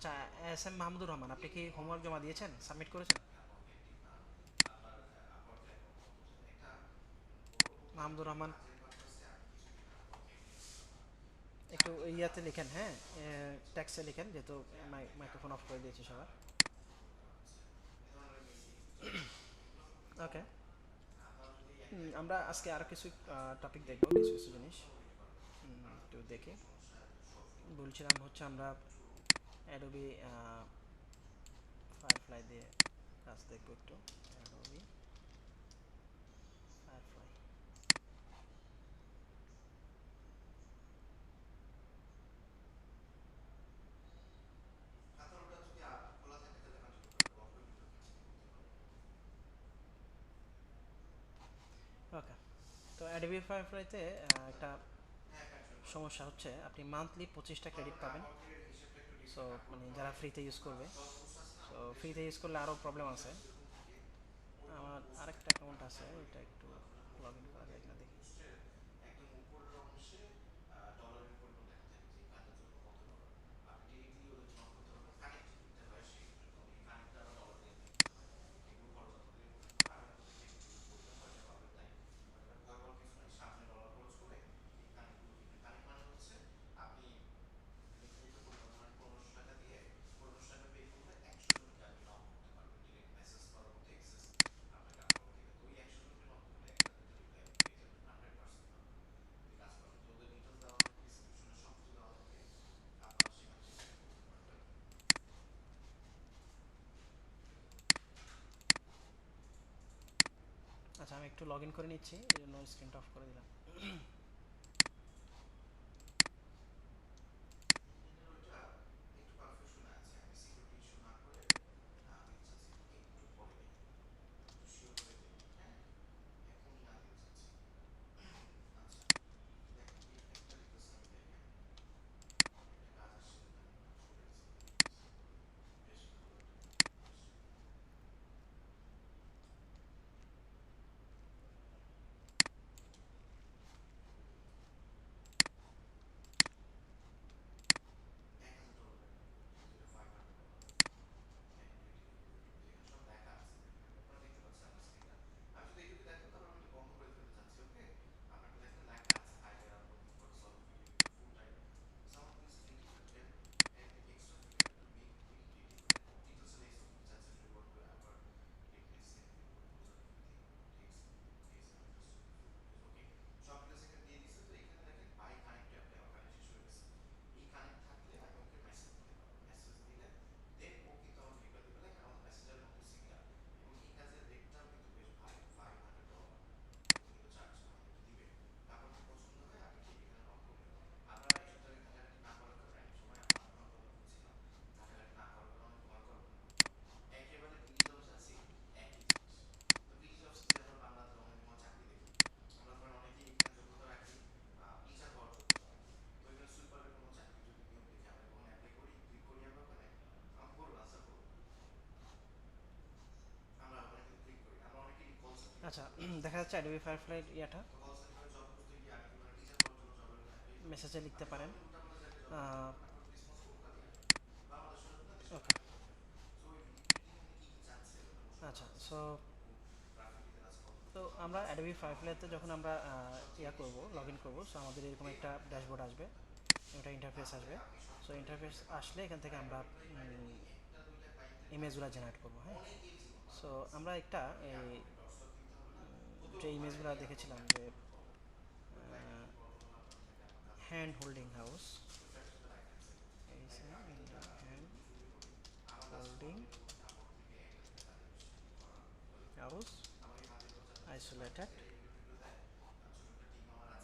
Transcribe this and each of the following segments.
আচ্ছা, S M Mahmudur Rahman, আপনি কি হোমওয়ার্ক জমা দিয়েছেন, সাবমিট করেছেন? মাহমুদুর রহমান, একটু ইয়াতে লিখেন, হ্যাঁ, ট্যাক্সে লিখেন, যেহেতু মাইক্রোফোন অফ করে দিয়েছি সবার। ওকে, আমরা আজকে আরও কিছু টপিক দেখবো, কিছু কিছু জিনিস একটু দেখি। বলছিলাম হচ্ছে আমরা অ্যাডোবি ফায়ারফ্লাই দিয়ে কাজ দেখবো একটু। Adobe firefly. ওকে, তো অ্যাডোবি ফায়ারফ্লাইতে একটা সমস্যা হচ্ছে আপনি মান্থলি 25টা ক্রেডিট পাবেন। সো মানে যারা ফ্রিতে ইউজ করবে, সো ফ্রিতে ইউজ করলে আরও প্রবলেম আছে। আমার আরেকটা অ্যাকাউন্ট আছে, এটা একটু লগ ইন করা যায় কিনা দেখি। আচ্ছা, আমি একটু লগ ইন করে নিচ্ছি, এই জন্য স্ক্রিনটা অফ করে দিলাম। আচ্ছা, দেখা যাচ্ছে অ্যাডোবি ফায়ারফ্লাই ইয়াটা মেসেজে লিখতে পারেন। ওকে, আচ্ছা, সো তো আমরা অ্যাডোবি ফায়ারফ্লাইতে যখন আমরা ইয়া করব, লগ ইন করবো, সো আমাদের এরকম একটা ড্যাশবোর্ড আসবে, একটা ইন্টারফেস আসবে। সো ইন্টারফেস আসলে এখান থেকে আমরা ইমেজগুলো জেনারেট করবো, হ্যাঁ। সো আমরা একটা এই যে ইমেজগুলো দেখেছিলাম যে hand holding house, hand holding house isolated,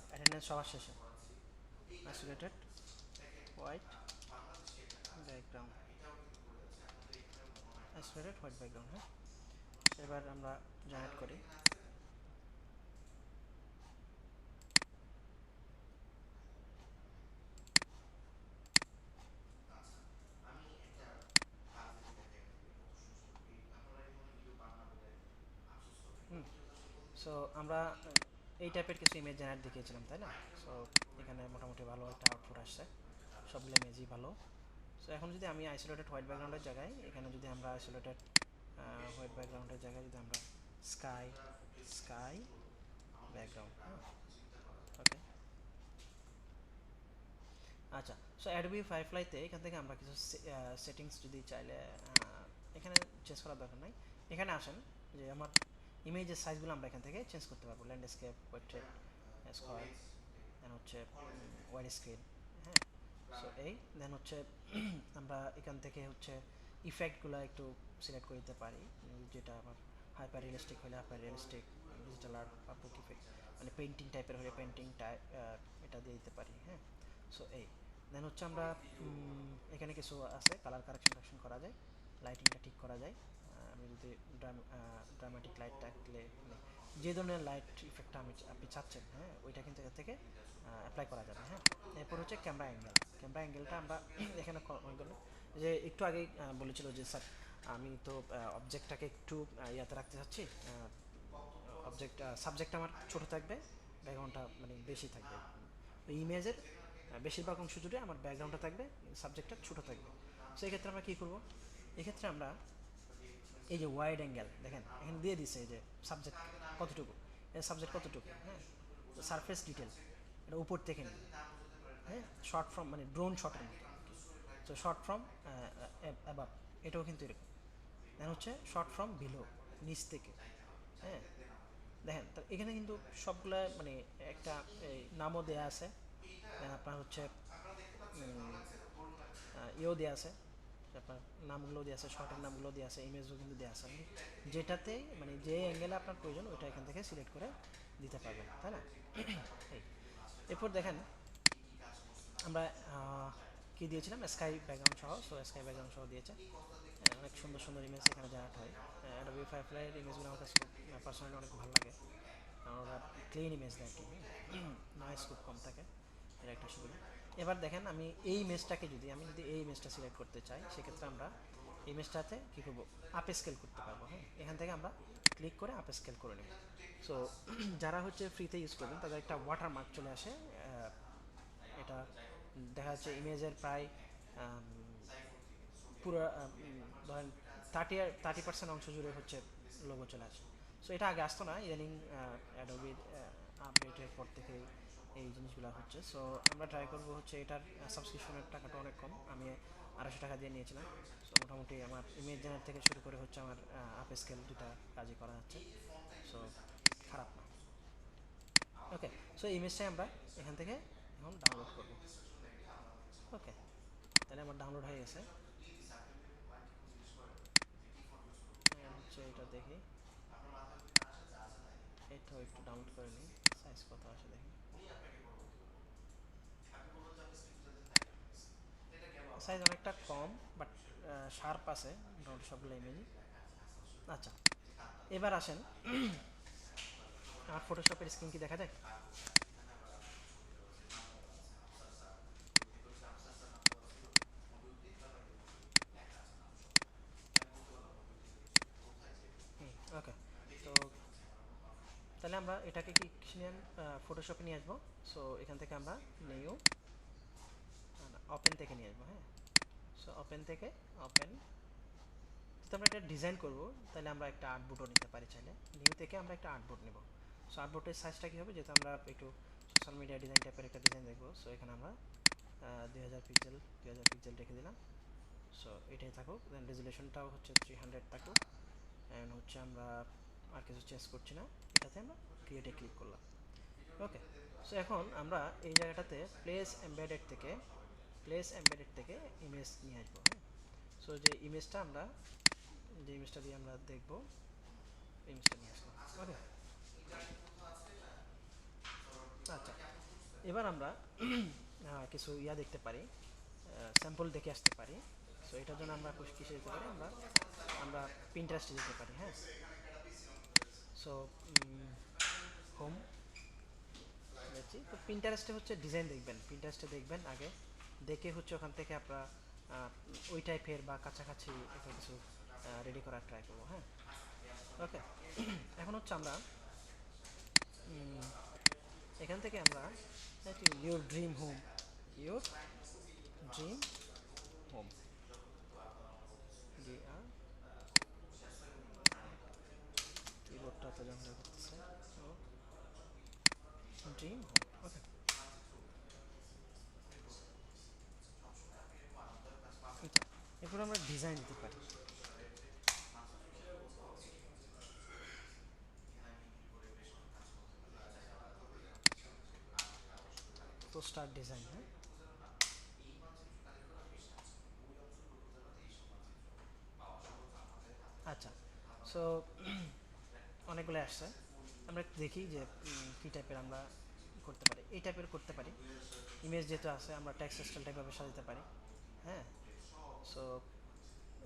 attendance সবার শেষে, isolated white background, isolated white background, হ্যাঁ। এবার আমরা জেনারেট করি। সো আমরা এই টাইপের কিছু ইমেজ জেনারেট দেখিয়েছিলাম, তাই না? সো এখানে মোটামুটি ভালো একটা আউটপুট আসছে, সবগুলো ইমেজই ভালো। সো এখন যদি আমি আইসোলেটেড হোয়াইট ব্যাকগ্রাউন্ডের জায়গায় এখানে যদি আমরা আইসোলেটেড হোয়াইট ব্যাকগ্রাউন্ডের জায়গায় যদি আমরা স্কাই স্কাই ব্যাকগ্রাউন্ড, ওকে। আচ্ছা, সো অ্যাডোবি ফায়ারফ্লাইতে এখান থেকে আমরা কিছু সেটিংস যদি চাইলে এখানে চেঞ্জ করার দরকার নাই। এখানে আসেন যে আমার ইমেজের সাইজগুলো আমরা এখান থেকে চেঞ্জ করতে পারবো, ল্যান্ডস্কেপ, পোর্ট্রেট, স্কোয়ার, দেন হচ্ছে ওয়াইড স্ক্রিন, হ্যাঁ। সো এই দেন হচ্ছে আমরা এখান থেকে হচ্ছে ইফেক্টগুলো একটু সিলেক্ট করে দিতে পারি, যেটা আমার হাইপার রিয়েলিস্টিক হলে হাইপার রিয়েলিস্টিক, ডিজিটাল আর্ট বা বুক ইফেক্ট, মানে পেন্টিং টাইপের হলে পেন্টিং টাইপ এটা দিয়ে দিতে পারি, হ্যাঁ। সো এই দেন হচ্ছে আমরা এখানে কিছু আছে, কালার কারেকশন করা যায়, লাইটিংটা ঠিক করা যায়। আমি যদি ড্রামাটিক লাইট থাকলে মানে যে ধরনের লাইট ইফেক্টটা আপনি চাচ্ছেন, হ্যাঁ, ওইটা কিন্তু এর থেকে অ্যাপ্লাই করা যাবে, হ্যাঁ। এরপর হচ্ছে ক্যামেরা অ্যাঙ্গেলটা আমরা এখানে যে একটু আগেই বলেছিল যে স্যার আমি তো অবজেক্টটাকে একটু ইয়াতে রাখতে চাচ্ছি, অবজেক্ট সাবজেক্ট আমার ছোট থাকবে, ব্যাকগ্রাউন্ডটা মানে বেশি থাকবে, ওই ইমেজের বেশিরভাগ অংশ জুড়ে আমার ব্যাকগ্রাউন্ডটা থাকবে, সাবজেক্টটা ছোট থাকবে। সো এই ক্ষেত্রে আমরা কী করবো, এক্ষেত্রে আমরা এই যে ওয়াইড অ্যাঙ্গেল দেখেন এখানে দিয়ে দিছে এই যে সাবজেক্ট কতটুকু, এর সাবজেক্ট কতটুকু, হ্যাঁ। তো সারফেস ডিটেল এটা উপর থেকে নিই, হ্যাঁ, শর্ট ফ্রম মানে ড্রোন শটের মতো, তো শর্ট ফ্রম অ্যাবাভ এটাও কিন্তু এরকম, দেন হচ্ছে শর্ট ফ্রম বিলো নিচ থেকে, হ্যাঁ। দেখেন তো এখানে কিন্তু সবগুলা মানে একটা নামও দেয়া আছে, দেন আপনার হচ্ছে ইয়েও দেওয়া আছে, আপনার নামগুলো দেওয়া আছে, শর্টের নামগুলো দেওয়া আছে, ইমেজও কিন্তু দেওয়া আছে, যেটাতে মানে যে অ্যাঙ্গেলে আপনার প্রয়োজন ওইটা এখান থেকে সিলেক্ট করে দিতে পারবেন, তাই না? এই এরপর দেখেন আমরা কি দিয়েছিলাম, স্কাই ব্যাকগ্রাউন্ড সহ, সো স্কাই ব্যাকগ্রাউন্ড সহ দিয়েছে, অনেক সুন্দর সুন্দর ইমেজ এখানে জেনারেট হয়। অ্যাডোবি ফায়ারফ্লাইয়ের ইমেজগুলো আমার কাছে পার্সোনালি অনেক ভালো লাগে, কারণ ওরা ক্লিন ইমেজ দেয় আর কি, নয়েজ খুব কম থাকে, এটা একটা সুবিধা। এবার দেখেন আমি এই ইমেজটাকে যদি এই ইমেজটা সিলেক্ট করতে চাই, সেক্ষেত্রে আমরা ইমেজটাতে কী করবো, আপ স্কেল করতে পারবো, হ্যাঁ। এখান থেকে আমরা ক্লিক করে আপ স্কেল করে নেব। সো যারা হচ্ছে ফ্রিতে ইউজ করবেন তাদের একটা ওয়াটারমার্ক চলে আসে, এটা দেখা যাচ্ছে ইমেজের প্রায় পুরো ধরেন 30% অংশ জুড়ে হচ্ছে লোগো চলে আসে। সো এটা আগে আসতো না, ইদানিং অ্যাডোবির আপডেটের পর থেকে এই জিনিসগুলো হচ্ছে। সো আমরা ট্রাই করবো হচ্ছে এটার সাবস্ক্রিপশনের টাকাটা অনেক কম, আমি 250 টাকা দিয়ে নিয়েছিলাম। সো মোটামুটি আমার ইমেজ জেনারেট থেকে শুরু করে হচ্ছে আমার আপ স্কেল দুটা কাজই করা যাচ্ছে, সো খারাপ না। ওকে, সো ইমেজটাই আমরা এখান থেকে এখন ডাউনলোড করবো। ওকে, তাহলে আমার ডাউনলোড হয়ে গেছে, হচ্ছে এটা দেখি, এটাও একটু ডাউনলোড করে নিই, সাইজ কত আসে দেখি, সাইজ অনেকটা কম বাট শার্প আছে মোটামুটি সবগুলো ইমেজই। আচ্ছা, এবার আসেন আমার ফটোশপের স্ক্রিন কি দেখা যায়? ওকে, তো তাহলে আমরা এটাকে কি নিয়ে ফটোশপে নিয়ে আসবো। সো এখান থেকে আমরা নিউ ওপেন থেকে নিয়ে আসবো, হ্যাঁ। সো ওপেন থেকে ওপেন, যদি আমরা এটা ডিজাইন করবো তাহলে আমরা একটা আর্টবোর্ডও নিতে পারি চাইলে, নিউ থেকে আমরা একটা আর্টবোর্ড নেব। সো আর্টবোর্ডের সাইজটা কী হবে, যেহেতু আমরা একটু সোশ্যাল মিডিয়া ডিজাইন টাইপের একটা ডিজাইন দেখবো, সো এখানে আমরা 2000 পিক্সেল রেখে দিলাম। সো এটাই থাকুক, দেন রেজুলেশনটাও হচ্ছে 300 থাকুক, অ্যান্ড হচ্ছে আমরা আর কিছু চেঞ্জ করছি না, এটাতে আমরা ক্রিয়েটে ক্লিক করলাম। ওকে, সো এখন আমরা এই জায়গাটাতে প্লেস এমবেডেড থেকে ইমেজ নিয়ে আসবো, হ্যাঁ। সো যে ইমেজটা দিয়ে আমরা দেখবো, ইমেজটা নিয়ে আসলাম। ওকে, আচ্ছা, এবার আমরা কিছু দেখতে পারি, স্যাম্পল দেখে আসতে পারি। সো এটার জন্য আমরা কিসে যেতে পারি, আমরা পিন্টারেস্টে যেতে পারি, হ্যাঁ। সো হোম যাচ্ছি, তো পিন্টারেস্টে হচ্ছে ডিজাইন দেখবেন, দেখবেন আগে, দেখে হচ্ছে ওখান থেকে আপনারা ওই টাইপের বা কাছাকাছি একটা কিছু রেডি করার ট্রাই করবো, হ্যাঁ। ওকে, এখন হচ্ছে আমরা এখান থেকে আমরা your dream home, your dream home, D R, কিবোর্ডটা তো ঝামেলা করতেছে, ড্রিম হোম। ওকে, এরপর আমরা ডিজাইন দিতে পারি। তো স্টার্ট ডিজাইন, হ্যাঁ। আচ্ছা, সো অনেকগুলো আসছে, আমরা একটু দেখি যে কী টাইপের আমরা করতে পারি। এই টাইপের করতে পারি, ইমেজ যেহেতু আছে আমরা টেক্সট স্টাইল টাইপভাবে সাজাতে পারি, হ্যাঁ। সো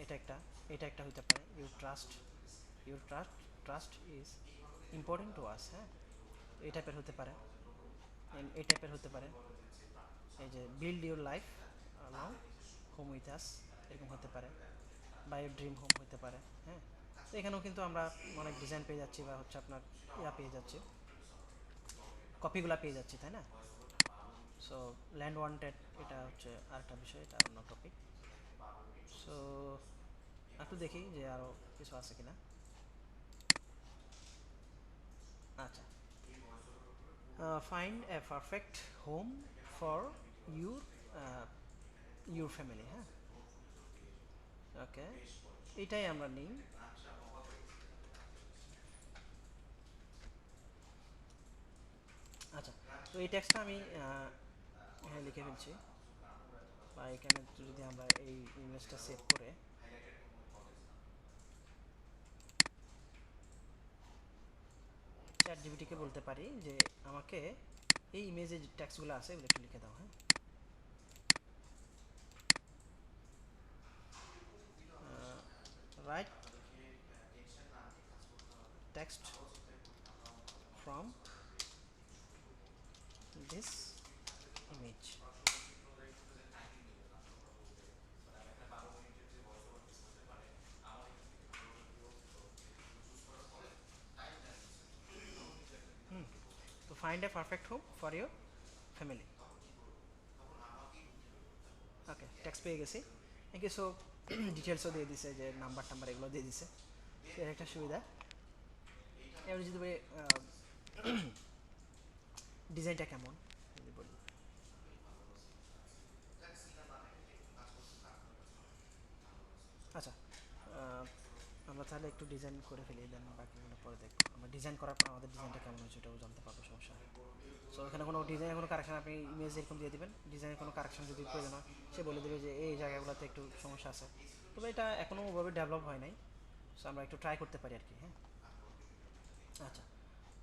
এটা একটা, এটা একটা হইতে পারে, your trust is important to us, হ্যাঁ। এই টাইপের হতে পারে, এই টাইপের হতে পারে, এই যে build your life now home with us, এরকম হতে পারে, বা ইউর ড্রিম হোম হতে পারে, হ্যাঁ। তো এখানেও কিন্তু আমরা অনেক ডিজাইন পেয়ে যাচ্ছি, বা হচ্ছে আপনার পেয়ে যাচ্ছি, কপিগুলা পেয়ে যাচ্ছি, তাই না। সো ল্যান্ড ওয়ান্টেড, এটা হচ্ছে আরেকটা বিষয়, এটা অন্য টপিক। সো একটু দেখি যে আরও কিছু আছে কিনা। আচ্ছা, find a perfect home for your your family, হ্যাঁ। ওকে, এটাই আমরা নিই। আচ্ছা, তো এই টেক্সটটা আমি এখানে লিখে ফেলছি, বা এখানে যদি আমরা এই ইমেজটা সেভ করে চ্যাট জিপিটিকে বলতে পারি যে আমাকে এই ইমেজে যে টেক্সটগুলো আছে এগুলো একটু লিখে দাও, হ্যাঁ। Write text from this image. তো find a perfect home for your family. Okay, text পেয়ে গেছি, থ্যাংক ইউ। সো ডিটেলসও দিয়ে দিছে, যে নাম্বার টাম্বার এগুলো দিয়ে দিছে, এর একটা সুবিধা। এবার যদি বলি ডিজাইনটা কেমন যদি বলি, আচ্ছা, আমরা তাহলে একটু ডিজাইন করে ফেলি, দেন বাকিগুলো পরে দেখবো। আমরা ডিজাইন করার পর আমাদের ডিজাইনটা কেমন হয়েছে এটাও জানতে পারবো, সমস্যা নেই। সো এখানে কোনো ডিজাইনের কোনো কারেকশন, আপনি ইমেজ এরকম দিয়ে দিবেন, ডিজাইনের কোনো কারেকশন যদি প্রয়োজন হয় সে বলে দেবে যে এই জায়গাগুলোতে একটু সমস্যা আছে। তবে এটা এখনও ওভাবে ডেভেলপ হয় নাই, সো আমরা একটু ট্রাই করতে পারি আর কি, হ্যাঁ। আচ্ছা,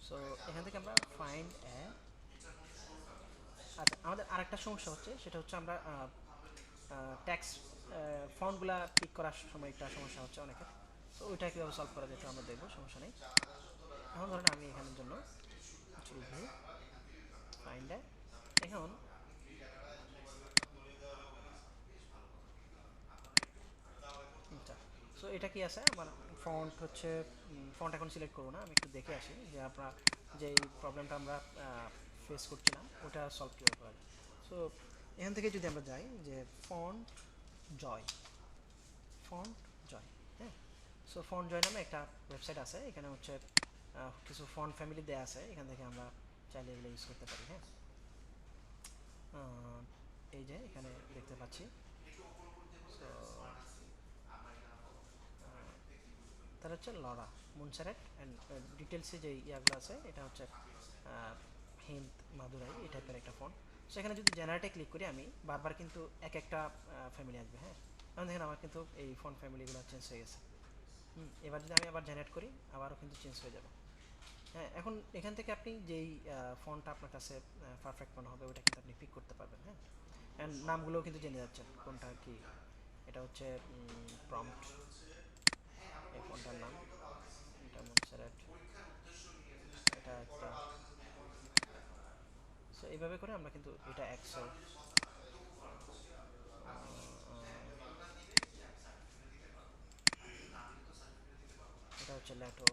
সো এখান থেকে আমরা ফাইন্ড এ, আচ্ছা, আমাদের আরেকটা সমস্যা হচ্ছে, সেটা হচ্ছে আমরা ট্যাক্স ফন্টগুলা পিক করার সময় একটা সমস্যা হচ্ছে অনেকের। তো ওইটা কীভাবে সলভ করা যেত আমরা দেখবো, সমস্যা নেই। এখন ধরেন আমি এখানের জন্য ভিউ ফাইন্ড এখন, আচ্ছা, সো এটা কি আছে আমার ফন্ট হচ্ছে, ফন্ট এখন সিলেক্ট করবো না, আমি একটু দেখে আসি যে আমরা যে প্রবলেমটা আমরা ফেস করছিলাম ওটা সলভ কীভাবে করা যায়। সো এখান থেকে যদি আমরা যাই যে ফন্ট জয়, ফন্ট জয়, হ্যাঁ। সো ফন্ট জয় নামে একটা ওয়েবসাইট আছে, এখানে হচ্ছে কিছু ফন্ট ফ্যামিলি দেওয়া আছে, এখান থেকে আমরা চাইলে এগুলো ইউজ করতে পারি, হ্যাঁ। এই যে এখানে দেখতে পাচ্ছি। সো তার হচ্ছে লরা মুনসারেট অ্যান্ড ডিটেলসে যে ইয়াগুলো আছে, এটা হচ্ছে হিন্দ মাদুরাই এই টাইপের একটা ফোন। সো এখানে যদি জেনারেটে ক্লিক করি আমি বারবার কিন্তু এক একটা ফ্যামিলি আসবে, হ্যাঁ। এখন দেখেন আমার কিন্তু এই ফোন ফ্যামিলিগুলো চেঞ্জ হয়ে গেছে। এবার যদি আমি আবার জেনারেট করি আবারও কিন্তু চেঞ্জ হয়ে যাবে, হ্যাঁ। এখন এখান থেকে আপনি যেই ফোনটা আপনার কাছে পারফেক্ট মনে হবে ওটা কিন্তু আপনি পিক করতে পারবেন, হ্যাঁ। অ্যান্ড নামগুলোও কিন্তু জেনে যাচ্ছেন কোনটা কি। এটা হচ্ছে প্রম্পট, এই ফোনটার নাম, এটা মনসেরাট, এটা একটা। সো এইভাবে করে আমরা কিন্তু এটা এক্সেল, এটা হচ্ছে ল্যাটো।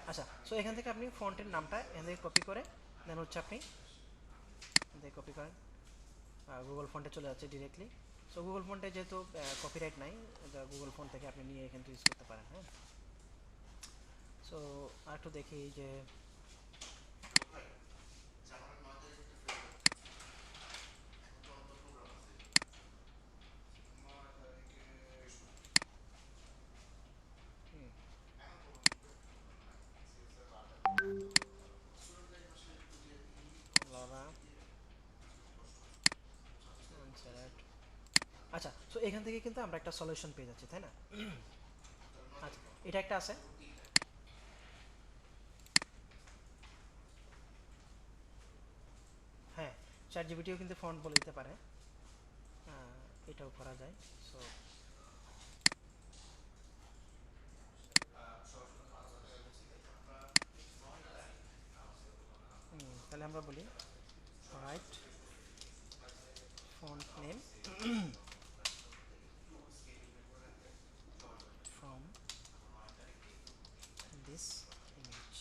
আচ্ছা, সো এখান থেকে আপনি ফন্টের নামটা এখান থেকে কপি করে দেন হচ্ছে আপনি থেকে কপি করেন, গুগল ফন্টে চলে যাচ্ছে ডিরেক্টলি। সো গুগল ফন্টে যেহেতু কপিরাইট নাই, এটা গুগল ফন্ট থেকে আপনি নিয়ে এখান থেকে ইউজ করতে পারেন। হ্যাঁ, সো আর একটু দেখি যে লরা আনসার। আচ্ছা, সো এখান থেকে কিন্তু আমরা একটা সলিউশন পেয়ে যাচ্ছি, তাই না? আচ্ছা, এটা একটা আছে। হ্যাঁ, চ্যাট জিপিটিও কিন্তু ফন্ট বলে দিতে পারে, এটাও করা যায়। সো তাহলে আমরা বলি right font name from this image.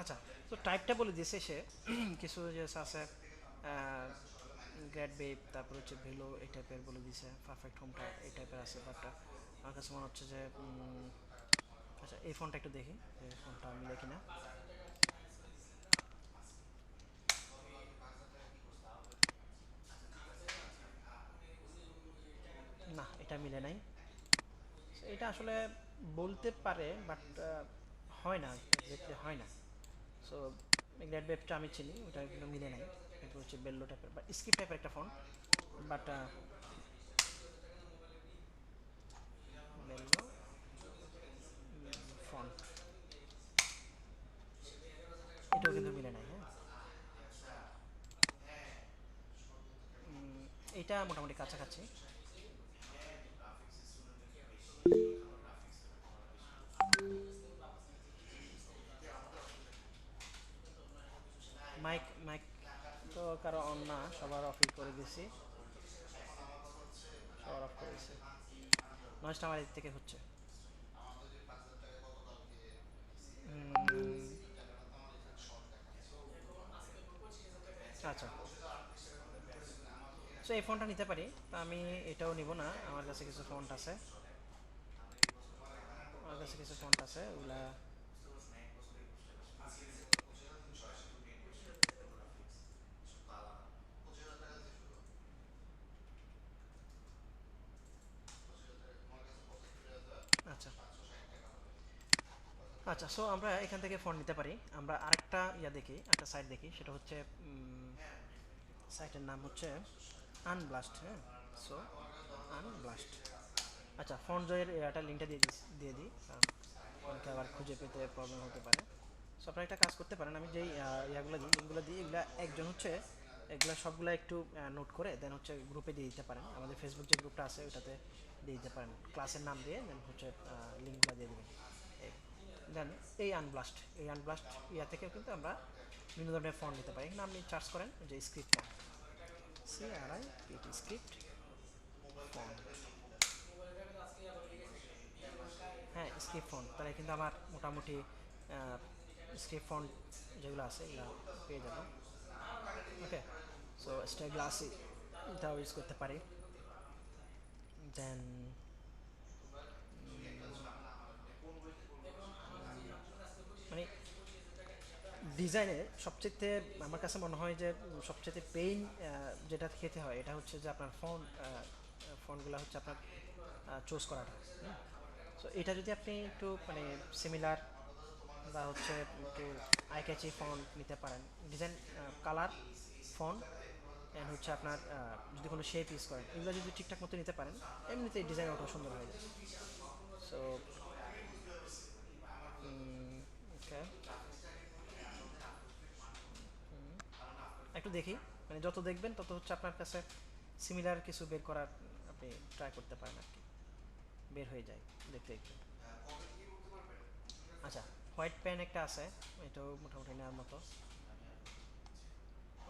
আচ্ছা, তো টাইপটা বলে দিয়েছে সে কিছু যে আছে, গ্রেড বেব, তারপর হচ্ছে ভেলো, এই টাইপের বলে দিয়েছে। পারফেক্ট হোমটা এই টাইপের আছে, বাট আমার কাছে মনে হচ্ছে যে আচ্ছা, এই ফোনটা একটু দেখি, এই ফোনটা মিলে কিনা। না, এটা মিলে নাই। এটা আসলে বলতে পারে, বাট হয় না, এক্স্যাক্টলি হয় না। সো গ্রেড বেবটা আমি চিনি, ওটা কিন্তু মিলে নাই। কিন্তু হচ্ছে বেল্লো টাইপের বা স্কিপ টাইপের একটা ফোন, বাট বেল্লো ফন্ট এটাও কিন্তু মিলে নাই। হ্যাঁ, এটা মোটামুটি কাছাকাছি। মাইক মাইক তো কারো অন না, সবার অফই করে দিয়েছি, সবার অফ করে দিয়েছি। নয়েজটা আমার দিক থেকে হচ্ছে। আচ্ছা, সো এই ফোনটা নিতে পারি, তো আমি এটাও নিব না। আমার কাছে কিছু ফন্ট আছে, আমার কাছে কিছু ফন্ট আছে ওগুলা। আচ্ছা আচ্ছা, সো আমরা এখান থেকে ফোন নিতে পারি। আমরা আরেকটা দেখি, একটা সাইট দেখি, সেটা হচ্ছে সাইটের নাম হচ্ছে আনব্লাস্ট। হ্যাঁ, সো আনব্লাস্ট। আচ্ছা, ফোন জয়ের একটা লিঙ্কটা দিয়ে দিই, কারণ অনেকে আবার খুঁজে পেতে প্রবলেম হতে পারে। সো আপনারা একটা কাজ করতে পারেন, আমি যেই ইয়াগুলো দিই, লিঙ্কগুলো দিই, এগুলো একজন হচ্ছে এগুলো সবগুলো একটু নোট করে দেন হচ্ছে গ্রুপে দিয়ে দিতে পারেন। আমাদের ফেসবুক যে গ্রুপটা আছে ওটাতে দিয়ে দিতে পারেন, ক্লাসের নাম দিয়ে দেন হচ্ছে লিঙ্কগুলো দিয়ে দেবেন। দেন এই আনব্লাস্ট থেকেও কিন্তু আমরা বিভিন্ন ধরনের ফন্ট নিতে পারি। এখানে আপনি চার্জ করেন যে script font, CRIPT script font. হ্যাঁ, স্ক্রিপ্ট ফন্ট, তাহলে কিন্তু আমার মোটামুটি স্ক্রিপ্ট ফন্ট যেগুলো আছে এগুলো পেয়ে যাবো। ওকে, সো স্টার গ্লাসি এটাও ইউজ করতে পারি। দেন মানে ডিজাইনে সবচেয়ে আমার কাছে মনে হয় যে সবচেয়ে পেইন যেটা খেতে হয় এটা হচ্ছে যে আপনার ফন্টগুলো হচ্ছে আপনার চুজ করাটা। সো এটা যদি আপনি একটু মানে সিমিলার বা হচ্ছে একটু আই ক্যাচি ফন্ট নিতে পারেন, ডিজাইন, কালার, ফন্ট অ্যান্ড হচ্ছে আপনার যদি কোনো শেপ ইউজ করেন, এগুলো যদি ঠিকঠাক মতো নিতে পারেন, এমনিতেই ডিজাইন ওটা সুন্দর হয়ে যায়। সো ওকে, একটু দেখি, মানে যত দেখবেন তত হচ্ছে আপনার কাছে সিমিলার কিছু বের করার আপনি ট্রাই করতে পারেন আর কি, বের হয়ে যায় দেখতে দেখতে। আচ্ছা, হোয়াইট পেন একটা আছে, এটাও মোটামুটি নেওয়ার মতো।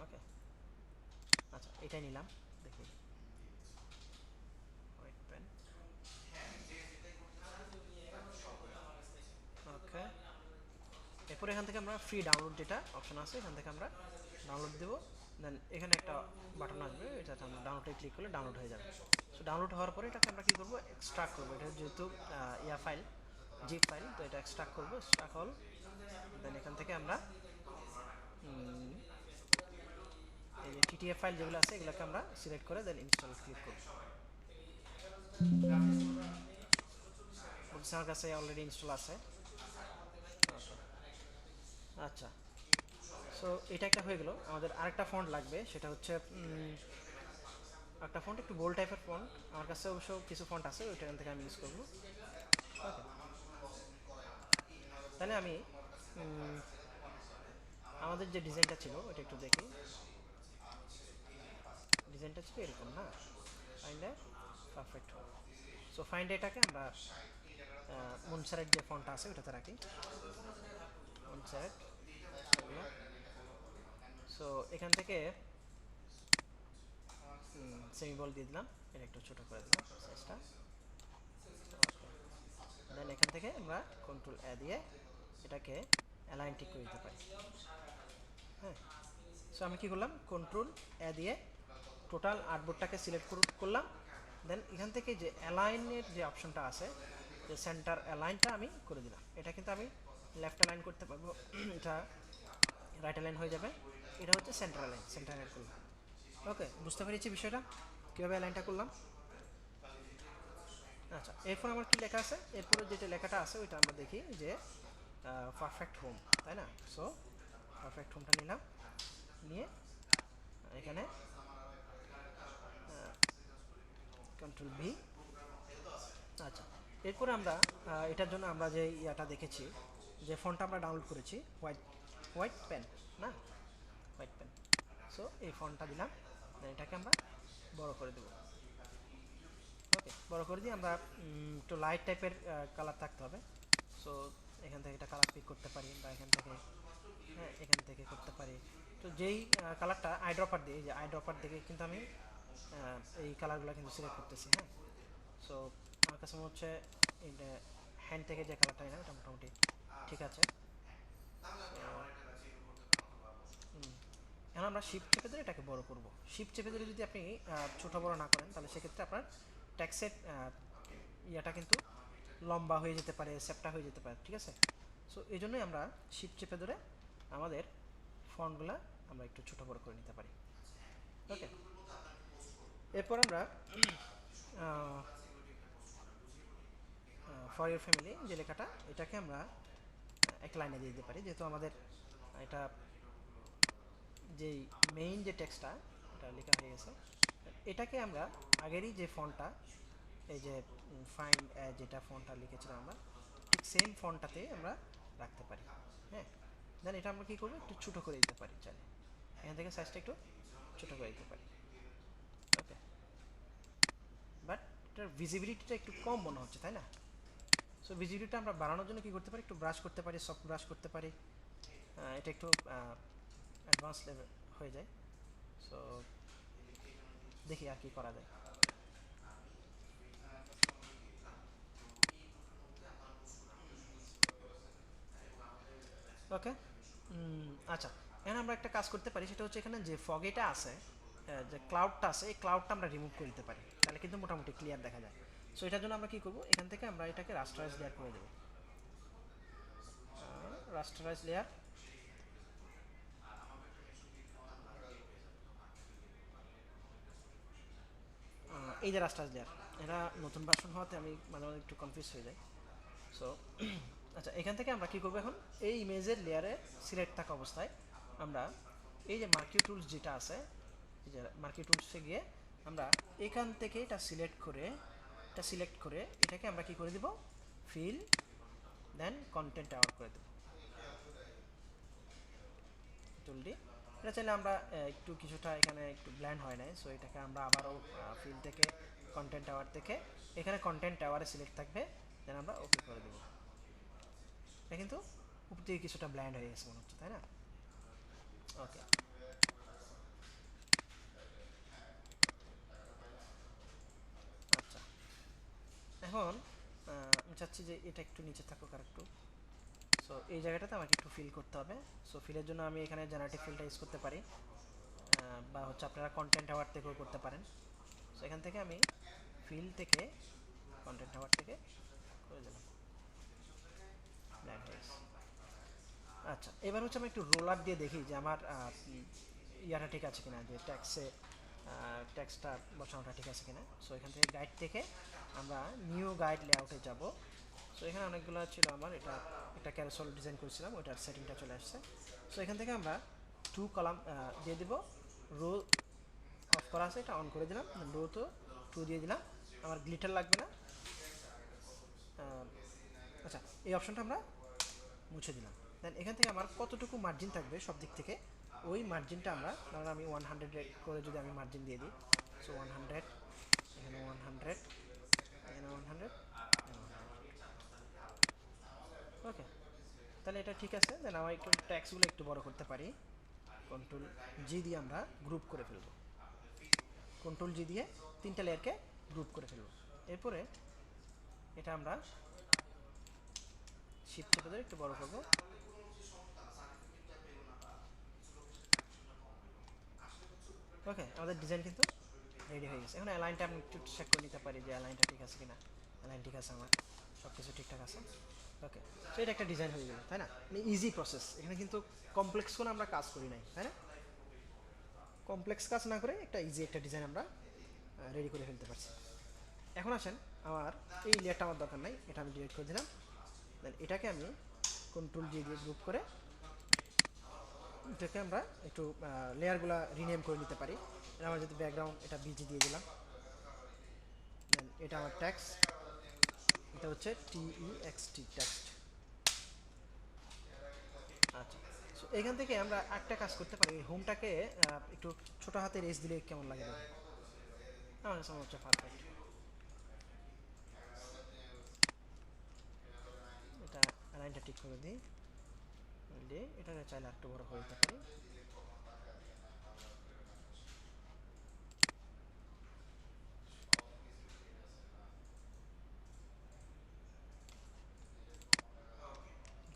ওকে, আচ্ছা এটাই নিলাম, দেখি হোয়াইট পেন। ওকে, এরপর এখান থেকে আমরা ফ্রি ডাউনলোড যেটা অপশন আছে এখান থেকে আমরা ডাউনলোড দেবো। দেন এখানে একটা বাটন আসবে, এটাতে আমরা ডাউনলোডে ক্লিক করলে ডাউনলোড হয়ে যাবে। সো ডাউনলোড হওয়ার পরে এটাকে আমরা কী করবো, এক্সট্রাক্ট করবো। এটা যেহেতু ইয়া ফাইল, জিপ ফাইল, তো এটা এক্সট্রাক্ট করবো, এক্সট্রাক্ট হল। দেন এখান থেকে আমরা এই যে টিটিএফ ফাইল যেগুলো আছে এগুলোকে আমরা সিলেক্ট করে দেন ইনস্টল ক্লিক করবো। বলছে আমার কাছে অলরেডি ইনস্টল আছে। আচ্ছা, সো এটা একটা হয়ে গেল। আমাদের আরেকটা ফন্ট লাগবে, সেটা হচ্ছে একটা ফন্ট একটু বোল্ড টাইপের ফন্ট। আমার কাছে অবশ্য কিছু ফন্ট আছে, ওইটা এখান থেকে আমি ইউজ করবো। ওকে, তাহলে আমি আমাদের যে ডিজাইনটা ছিল ওটা একটু দেখি। ডিজাইনটা ছিল এরকম না, ফাইন্ডে পারফেক্ট। সো ফাইন্ডে এটাকে আমরা মনসারের যে ফন্টটা আছে ওটাতে রাখি, মনসারেট। সো এখান থেকে সেমিবল দিয়ে দিলাম, এটা একটু ছোটো করে দিলাম সাইজটা। দেন এখান থেকে আমরা কন্ট্রোল এ দিয়ে এটাকে অ্যালাইন ঠিক করে দিতে পারি। হ্যাঁ, সো আমি কী করলাম, কন্ট্রোল এ দিয়ে টোটাল আর্টবোর্ডটাকে সিলেক্ট করলাম। দেন এখান থেকে যে অ্যালাইনের যে অপশনটা আছে, যে সেন্টার অ্যালাইনটা আমি করে দিলাম। এটা কিন্তু আমি লেফট অ্যালাইন করতে পারবো, এটা রাইট অ্যালাইন হয়ে যাবে। এটা হচ্ছে সেন্টার অ্যালাইন, সেন্টার অ্যালাইন করলাম। ওকে, বুঝতে পেরেছি বিষয়টা কীভাবে অ্যালাইনটা করলাম। আচ্ছা, এরপর আমার কি লেখা আছে, এরপরে যেটা লেখাটা আছে ওইটা আমরা দেখি যে পারফেক্ট হোম, তাই না? সো পারফেক্ট হোমটা নিলাম, নিয়ে এখানে কন্ট্রোল ভি। আচ্ছা, এরপরে আমরা এটার জন্য আমরা যে ইয়াটা দেখেছি, যে ফন্টটা আমরা ডাউনলোড করেছি, হোয়াইট হোয়াইট পেন না, হোয়াইট পেন। সো এই ফন্টটা দিলাম, দেন এটাকে আমরা বড় করে দেবো। ওকে, বড় করে দিয়ে আমরা একটু লাইট টাইপের কালার থাকতে হবে। সো এখান থেকে এটা কালার পিক করতে পারি, বা এখান থেকে, হ্যাঁ এখান থেকে করতে পারি। তো যেই কালারটা আইড্রপার দিয়ে, এই যে আইড্রপার দেখে কিন্তু আমি এই কালারগুলো কিন্তু সিলেক্ট করতেছি। হ্যাঁ, সো আমার কাছে মনে হচ্ছে এটা হ্যান্ড থেকে যে কালারটা না, এটা মোটামুটি ঠিক আছে। এখন আমরা শিফট চেপে ধরে এটাকে বড় করব। শিফট চেপে ধরে যদি আপনি ছোটো বড় না করেন, তাহলে সেক্ষেত্রে আপনার ট্যাক্সের ইয়াটা কিন্তু লম্বা হয়ে যেতে পারে, সেপটা হয়ে যেতে পারে, ঠিক আছে? সো এই জন্যই আমরা শিফট চেপে ধরে আমাদের ফন্টগুলো আমরা একটু ছোটো বড় করে নিতে পারি। ওকে, এরপর আমরা ফর ইউর ফ্যামিলি যে লেখাটা, এটাকে আমরা এক লাইনে দিয়ে দিতে পারি, যেহেতু আমাদের এটা যেই মেইন যে টেক্সটটা এটা লেখা হয়ে গেছে। এটাকে আমরা আগেরই যে ফন্টটা, এই যে ফাইন্ড যেটা ফন্টটা লিখেছিলাম আমরা, ঠিক সেম ফন্টটাতে আমরা রাখতে পারি। হ্যাঁ, দেন এটা আমরা কী করবো, একটু ছোটো করে দিতে পারি চাইলে, এখান থেকে সাইজটা একটু ছোটো করে দিতে পারি। ওকে, বাট এটার ভিজিবিলিটিটা একটু কম মনে হচ্ছে, তাই না? সো ভিজিবিলিটিটা আমরা বাড়ানোর জন্য কী করতে পারি, একটু ব্রাশ করতে পারি, সফট ব্রাশ করতে পারি। এটা একটু অ্যাডভান্স লেভেল হয়ে যায়। সো দেখি আর কি করা যায়। ওকে, আচ্ছা, এখন আমরা একটা কাজ করতে পারি, সেটা হচ্ছে এখানে যে ফগেটা আছে, যে ক্লাউডটা আছে, এই ক্লাউডটা আমরা রিমুভ করে দিতে পারি, তাহলে কিন্তু মোটামুটি ক্লিয়ার দেখা যায়। সো এটার জন্য আমরা কী করবো, এখান থেকে আমরা এটাকে রাস্টারাইজ লেয়ার করে দেবো। রাস্টারাইজ লেয়ার, এই যে রাস্টারাইজ লেয়ার, এটা নতুন ভার্সন হওয়াতে আমি মাঝে মাঝে একটু কনফিউজ হয়ে যাই। সো আচ্ছা, এখান থেকে আমরা কী করবো, এখন এই ইমেজের লেয়ারে সিলেক্ট থাকা অবস্থায় আমরা এই যে মার্কিউ টুলস যেটা আছে, এই যে মার্কিউ টুলসে গিয়ে আমরা এখান থেকে এটা সিলেক্ট করে এটাকে আমরা কী করে দিব, ফিল, দেন কন্টেন্ট টাওয়ার করে দেবো টুলটি। এটা চাইলে আমরা একটু কিছুটা এখানে একটু ব্ল্যান্ড হয় নাই, সো এটাকে আমরা আবারও ফিল থেকে কন্টেন্ট টাওয়ার থেকে এখানে কন্টেন্ট টাওয়ারে সিলেক্ট থাকবে, দেন আমরা ওকে করে দেবো। এটা কিন্তু উপর থেকে কিছুটা ব্ল্যান্ড হয়ে গেছে মনে হচ্ছে, তাই না? ওকে, এখন আমি চাচ্ছি যে এটা একটু নিচে থাকুক আর একটু। সো এই জায়গাটাতে আমাকে একটু ফিল করতে হবে। সো ফিলের জন্য আমি এখানে জেনারেটিভ ফিলটা ইউজ করতে পারি, বা হচ্ছে আপনারা কন্টেন্ট আওয়ার থেকেও করতে পারেন। সো এখান থেকে আমি ফিল থেকে, কন্টেন্ট আওয়ার থেকে করে দিলাম, ব্ল্যাক হয়ে গেছে। আচ্ছা, এবার হচ্ছে আমি একটু রোলার দিয়ে দেখি যে আমার ইয়াটা ঠিক আছে কিনা, যে ট্যাক্সটা বসানোটা ঠিক আছে কিনা। সো এখান থেকে গাইড থেকে আমরা নিউ গাইড লেআউটে যাব। সো এখানে অনেকগুলো ছিল আমার, এটা একটা ক্যারোসেল ডিজাইন করেছিলাম, ওইটার সেটিংটা চলে আসছে। সো এখান থেকে আমরা টু কলাম দিয়ে দিব, রো অফ করা আছে এটা অন করে দিলাম, রো তো টু দিয়ে দিলাম, আমার গ্লিটার লাগবে না। আচ্ছা, এই অপশনটা আমরা মুছে দিলাম। দেন এখান থেকে আমার কতটুকু মার্জিন থাকবে সব দিক থেকে, ওই মার্জিনটা আমরা, ধরুন আমি 100 করে যদি আমি মার্জিন দিয়ে দিই, সো 100, এখানে 100, এখানে 100, ওকে, তাহলে এটা ঠিক আছে। দেন আমার একটু ট্যাক্সগুলো একটু বড় করতে পারি, কন্ট্রোল জি দিয়ে আমরা গ্রুপ করে ফেলবো, কন্ট্রোল জি দিয়ে তিনটা লেয়ারকে গ্রুপ করে ফেলবো। এরপরে এটা আমরা শিফট চেপে ধরে একটু বড় করবো। ওকে, আমাদের ডিজাইন কিন্তু রেডি হয়ে গেছে। এখন অ্যালাইনটা আমি একটু চেক করে নিতে পারি যে অ্যালাইনটা ঠিক আছে কিনা। অ্যালাইন ঠিক আছে, আমার সব কিছু ঠিকঠাক আছে। ওকে, তো এটা একটা ডিজাইন হয়ে গেল, তাই না? মানে ইজি প্রসেস, এখানে কিন্তু কমপ্লেক্স কোনো আমরা কাজ করি নাই, তাই না? কমপ্লেক্স কাজ না করে একটা ইজি একটা ডিজাইন আমরা রেডি করে ফেলতে পারছি। এখন আসেন, আমার এই লেয়ারটা আমার দরকার নাই, এটা আমি ডিলিট করে দিলাম। দেন এটাকে আমি কন্ট্রোল জি দিয়ে গ্রুপ করে এটাকে আমরা একটু লেয়ারগুলো রিনেম করে নিতে পারি। এটা আমার যদি ব্যাকগ্রাউন্ড, এটা বিজি দিয়ে দিলাম। দেন এটা আমার ট্যাক্স, এটা হচ্ছে টিইএক্সটি টেক্সট। আচ্ছা, সো এখান থেকে আমরা একটা কাজ করতে পারি, হোমটাকে একটু ছোট হাতে রেস দিলে কেমন লাগে দেখুন। আমার কাছে মনে হচ্ছে পারফেক্ট। এটা লাইনটা ঠিক করে দিই, দিয়ে এটাকে চাইলে একটু বড় করে দিতে পারি।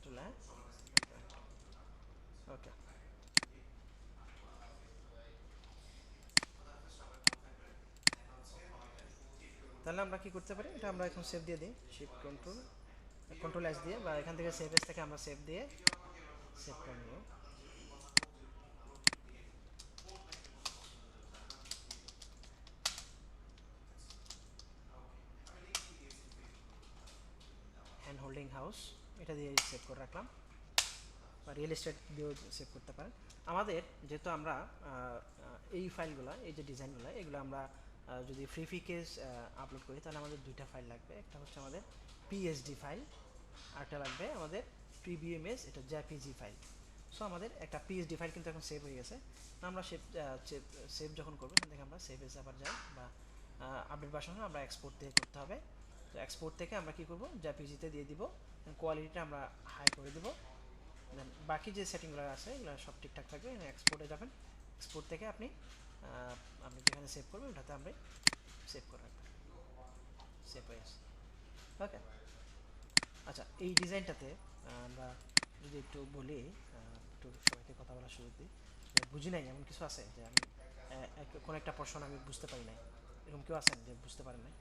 চলে, ওকে। তাহলে আমরা কি করতে পারি, এটা আমরা এখন সেভ দিয়ে দিই, শিফট কন্ট্রোল কন্ট্রোল এস দিয়ে, বা এখান থেকে সেভ এস থেকে আমরা সেভ দিয়ে সেভ করে নেব। হ্যান্ড হোল্ডিং হাউস, এটা দিয়ে সেভ করে রাখলাম, বা রিয়েল এস্টেট দিয়েও সেভ করতে পারেন। আমাদের যেহেতু আমরা এই ফাইলগুলো, এই যে ডিজাইনগুলো, এগুলো আমরা যদি ফ্রি কেস আপলোড করি, তাহলে আমাদের দুইটা ফাইল লাগবে। একটা হচ্ছে আমাদের পিএসডি ফাইল, আরটা লাগবে আমাদের প্রিবিএমএস, এটা জেপিজি ফাইল। সো আমাদের একটা পিএসডি ফাইল কিন্তু এখন সেভ হয়ে গেছে। আমরা সেভ যখন করবো, এখান থেকে আমরা সেভ এসে আবার যাই, বা আপডেট ভার্সন আমরা এক্সপোর্ট থেকে করতে হবে। তো এক্সপোর্ট থেকে আমরা কী করবো, জেপিজিতে দিয়ে দিব, কোয়ালিটিটা আমরা হাই করে দেবো। দেন বাকি যে সেটিংগুলো আছে এগুলো সব ঠিকঠাক থাকবে। এখানে এক্সপোর্টে যাবেন, এক্সপোর্ট থেকে আপনি আপনি যেখানে সেভ করবেন ওটাতে আমরা সেভ করে রাখবেন, সেভ হয়ে গেছে। ওকে, আচ্ছা, এই ডিজাইনটাতে আমরা যদি একটু বলি, একটু সবাইকে কথা বলার সুযোগ দিই, বুঝি নাই এমন কিছু আছে যে আমি কোনো একটা পোর্শন আমি বুঝতে পারি নাই, এরকম কেউ আছেন যে বুঝতে পারেন নাই?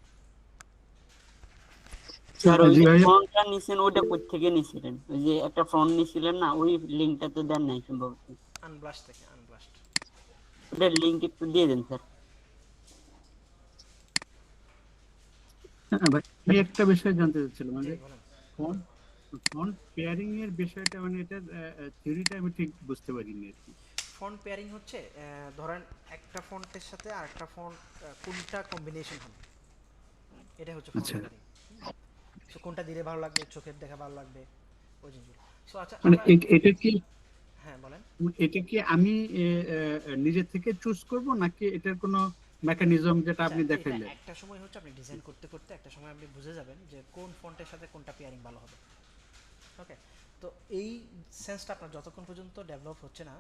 স্যার ওই যে ফ্রন্টটা নিছেন ওটা কই থেকে নিছিলেন? ওই যে একটা ফ্রন্ট নিছিলেন না, ওই লিংকটা তো দেন নাই সম্ভবত। আনব্লাস্ট থেকে, আনব্লাস্ট। ওটার লিংক একটু দিয়ে দেন স্যার। হ্যাঁ ভাই, আমি একটা বিষয় জানতে চাচ্ছিলাম, জি মানে বলেন। ফন্ট ফন্ট পেয়ারিং এর বিষয়টা, মানে এটার থিওরিটা আমি ঠিক বুঝতে পারিনি আর কি। ফন্ট পেয়ারিং হচ্ছে, ধরেন একটা ফন্টের সাথে আরেকটা ফন্ট কোনটা কম্বিনেশন হবে, এটা হচ্ছে ফন্ট আচ্ছা, পেয়ারিং। সো কোনটা দিলে ভালো লাগবে, চোখের দেখা ভালো লাগবে, ওই জিনিসগুলো। সো আচ্ছা, মানে আমরা এটা কি, হ্যাঁ বলেন। এটা কি আমি নিজে থেকে চুজ করব, নাকি এটার কোনো মেকানিজম যেটা আচ্ছা, আপনি এটা দেখাইলেন? একটা সময় হচ্ছে আপনি ডিজাইন করতে করতে একটা সময় আপনি বুঝে যাবেন যে কোন ফন্টের সাথে কোনটা পেয়ারিং ভালো হবে। ওকে, তো এই সেন্সটা আপনার যতক্ষণ পর্যন্ত ডেভেলপ হচ্ছে না,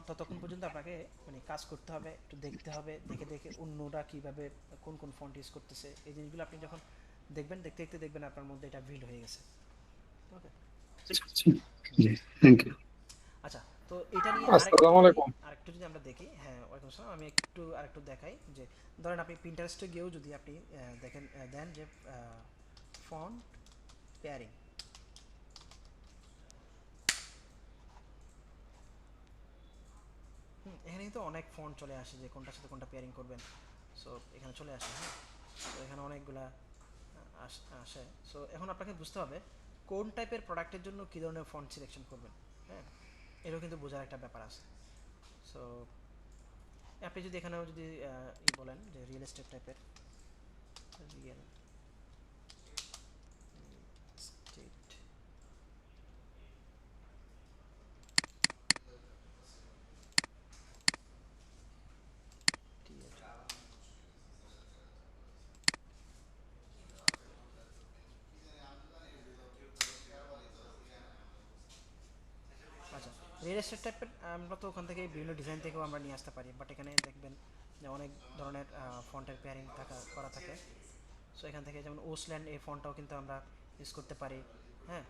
ততক্ষণ পর্যন্ত আপনাকে মানে কাজ করতে হবে, একটু দেখতে হবে, দেখে দেখে অন্যরা কীভাবে কোন কোন ফন্ট ইউজ করতেছে, এই জিনিসগুলো আপনি যখন দেখবেন, দেখতে দেখতে দেখবেন আপনার মধ্যে এটা বিল্ড হয়ে গেছে। ওকে। জি, থ্যাংক ইউ। আচ্ছা, তো এটা নিয়ে আসসালামু আলাইকুম। আরেকটু যদি আমরা দেখি, হ্যাঁ ওয়ালাইকুম আসসালাম, আমি একটু আরেকটু দেখাই যে ধরেন আপনি পিন্টারেস্টে গিয়েও যদি আপনি দেখেন দেন যে ফন্ট পেয়ারিং, এখানে কিন্তু অনেক ফন্ট চলে আসে যে কোনটার সাথে কোনটা পেয়ারিং করবেন। সো এখানে চলে আসে, হ্যাঁ, তো এখানে অনেকগুলা আসে। সো এখন আপনাকে বুঝতে হবে কোন টাইপের প্রোডাক্টের জন্য কী ধরনের ফন্ট সিলেকশন করবেন, হ্যাঁ, এটাও কিন্তু বোঝার একটা ব্যাপার আছে। সো আপনি যদি এখানেও যদি বলেন যে রিয়েল এস্টেট টাইপের, রিয়েল এস্টেট, আচ্ছা, রিয়েল এস্টেট টাইপের আমরা তো ওখান থেকে বিভিন্ন ডিজাইন থেকেও আমরা নিয়ে আসতে পারি, বাট এখানে দেখবেন যে অনেক ধরনের ফন্টের পেয়ারিং করা থাকে। সো এখান থেকে যেমন ওসল্যান্ড এই ফন্টটাও কিন্তু আমরা ইউজ করতে পারি, হ্যাঁ,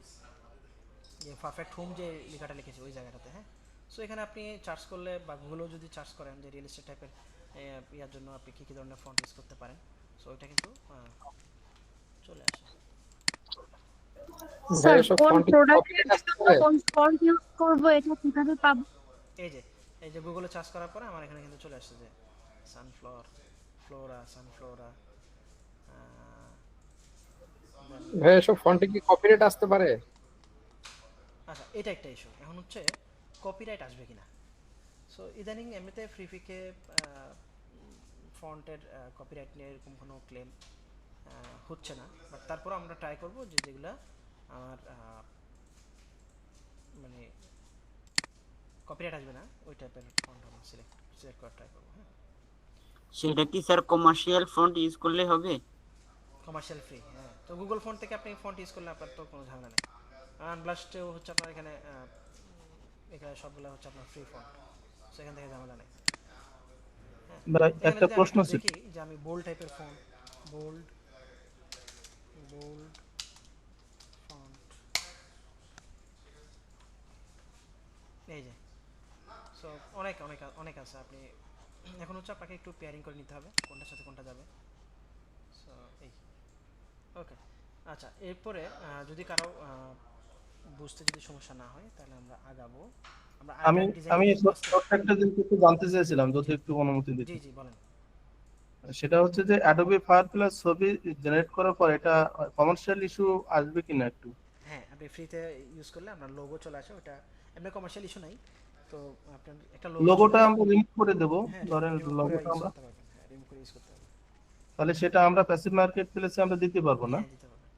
যে পারফেক্ট হোম যে লেখাটা লিখেছি ওই জায়গাটাতে, হ্যাঁ। সো এখানে আপনি চার্জ করলে বা গুগলেও যদি চার্জ করেন যে রিয়েল এস্টেট টাইপের ইয়ার জন্য আপনি কী কী ধরনের ফন্ট ইউজ করতে পারেন, সো ওইটা কিন্তু চলে আসে। ভাই স্যার এসব কোন ফন্ট প্রোডাক্টের কপিরাইট আসতে পারে? কোন ফন্ট ইউজ করব এটা কিভাবে পাবো? এই যে গুগলে চার্জ করার পরে আমার এখানে কিন্তু চলে আসছে যে সানফ্লাওয়ার, সানফ্লোরা। ভাই এসব ফন্টে কি কপিরাইট আসতে পারে? আচ্ছা, এটা একটা ইস্যু। এখন হচ্ছে কপিরাইট আসবে কিনা। সো ইদানিং এমনিতে ফ্রিপিকে ফন্টের কপিরাইট নিয়ে এরকম কোনো ক্লেম হচ্ছে না, বাট তারপর আমরা ট্রাই করব যে যেগুলা আমার মানে কপিরাইট আসবে না ওই টাইপের ফন্ট আমরা সিলেক্ট করার ট্রাই করবো, হ্যাঁ। সেটা কি স্যার কমার্শিয়াল ফন্ট ইউজ করলে হবে? কমার্শিয়াল ফ্রি, হ্যাঁ। তো গুগল ফন্ট থেকে আপনি ফন্ট ইউজ করলে আপনার তো কোনো ঝামেলা নেই। আনব্লাস্টেও হচ্ছে আপনার এখানে এখানে সবগুলো হচ্ছে আপনার ফ্রি ফন্ট, সেখান থেকে ঝামেলা নেই, হ্যাঁ। ভাই এখানে একটা যদি আমি প্রশ্ন একটু ছিল। দেখি যে আমি বোল্ড টাইপের ফন্ট, বোল্ড ফন্ট, এই যে। সো অনেক অনেক অনেক আছে। আপনি এখন হচ্ছে আপনাকে একটু পেয়ারিং করে নিতে হবে কোনটার সাথে কোনটা যাবে। সো এই, ওকে। আচ্ছা, এরপরে যদি কারো বুঝতে যদি সমস্যা না হয় তাহলে আমরা আগাবো। আমরা আমি আরেকটা ডিজাইন আমি দেখবো আজকে। ছোট্ট একটা জিনিস একটু জানতে চাইছিলাম, যদি একটু অনুমতি জি দিতেন। জি বলেন। সেটা হচ্ছে যে অ্যাডোবি ফায়ারপ্লাস ছবি জেনারেট করার পর এটা কমার্শিয়াল ইস্যু আসবে কিনা একটু। হ্যাঁ, আপনি ফ্রিতে ইউজ করলে আপনার লোগো চলে আসে, ওটা এমনি কমার্শিয়াল ইস্যু নাই। তো আপনার একটা লোগো লোগোটা আমরা রিমুভ করে দেব, হ্যাঁ, ধরেন রিমুভ করে লোগোটা ইউজ আমরা, করতে পারবেন, হ্যাঁ, রিমুভ করে ইউজ করতে পারবেন, তাহলে সেটা আমরা প্যাসিভ মার্কেট প্লেসে আমরা দিতে পারবো না? হ্যাঁ দিতে পারবেন।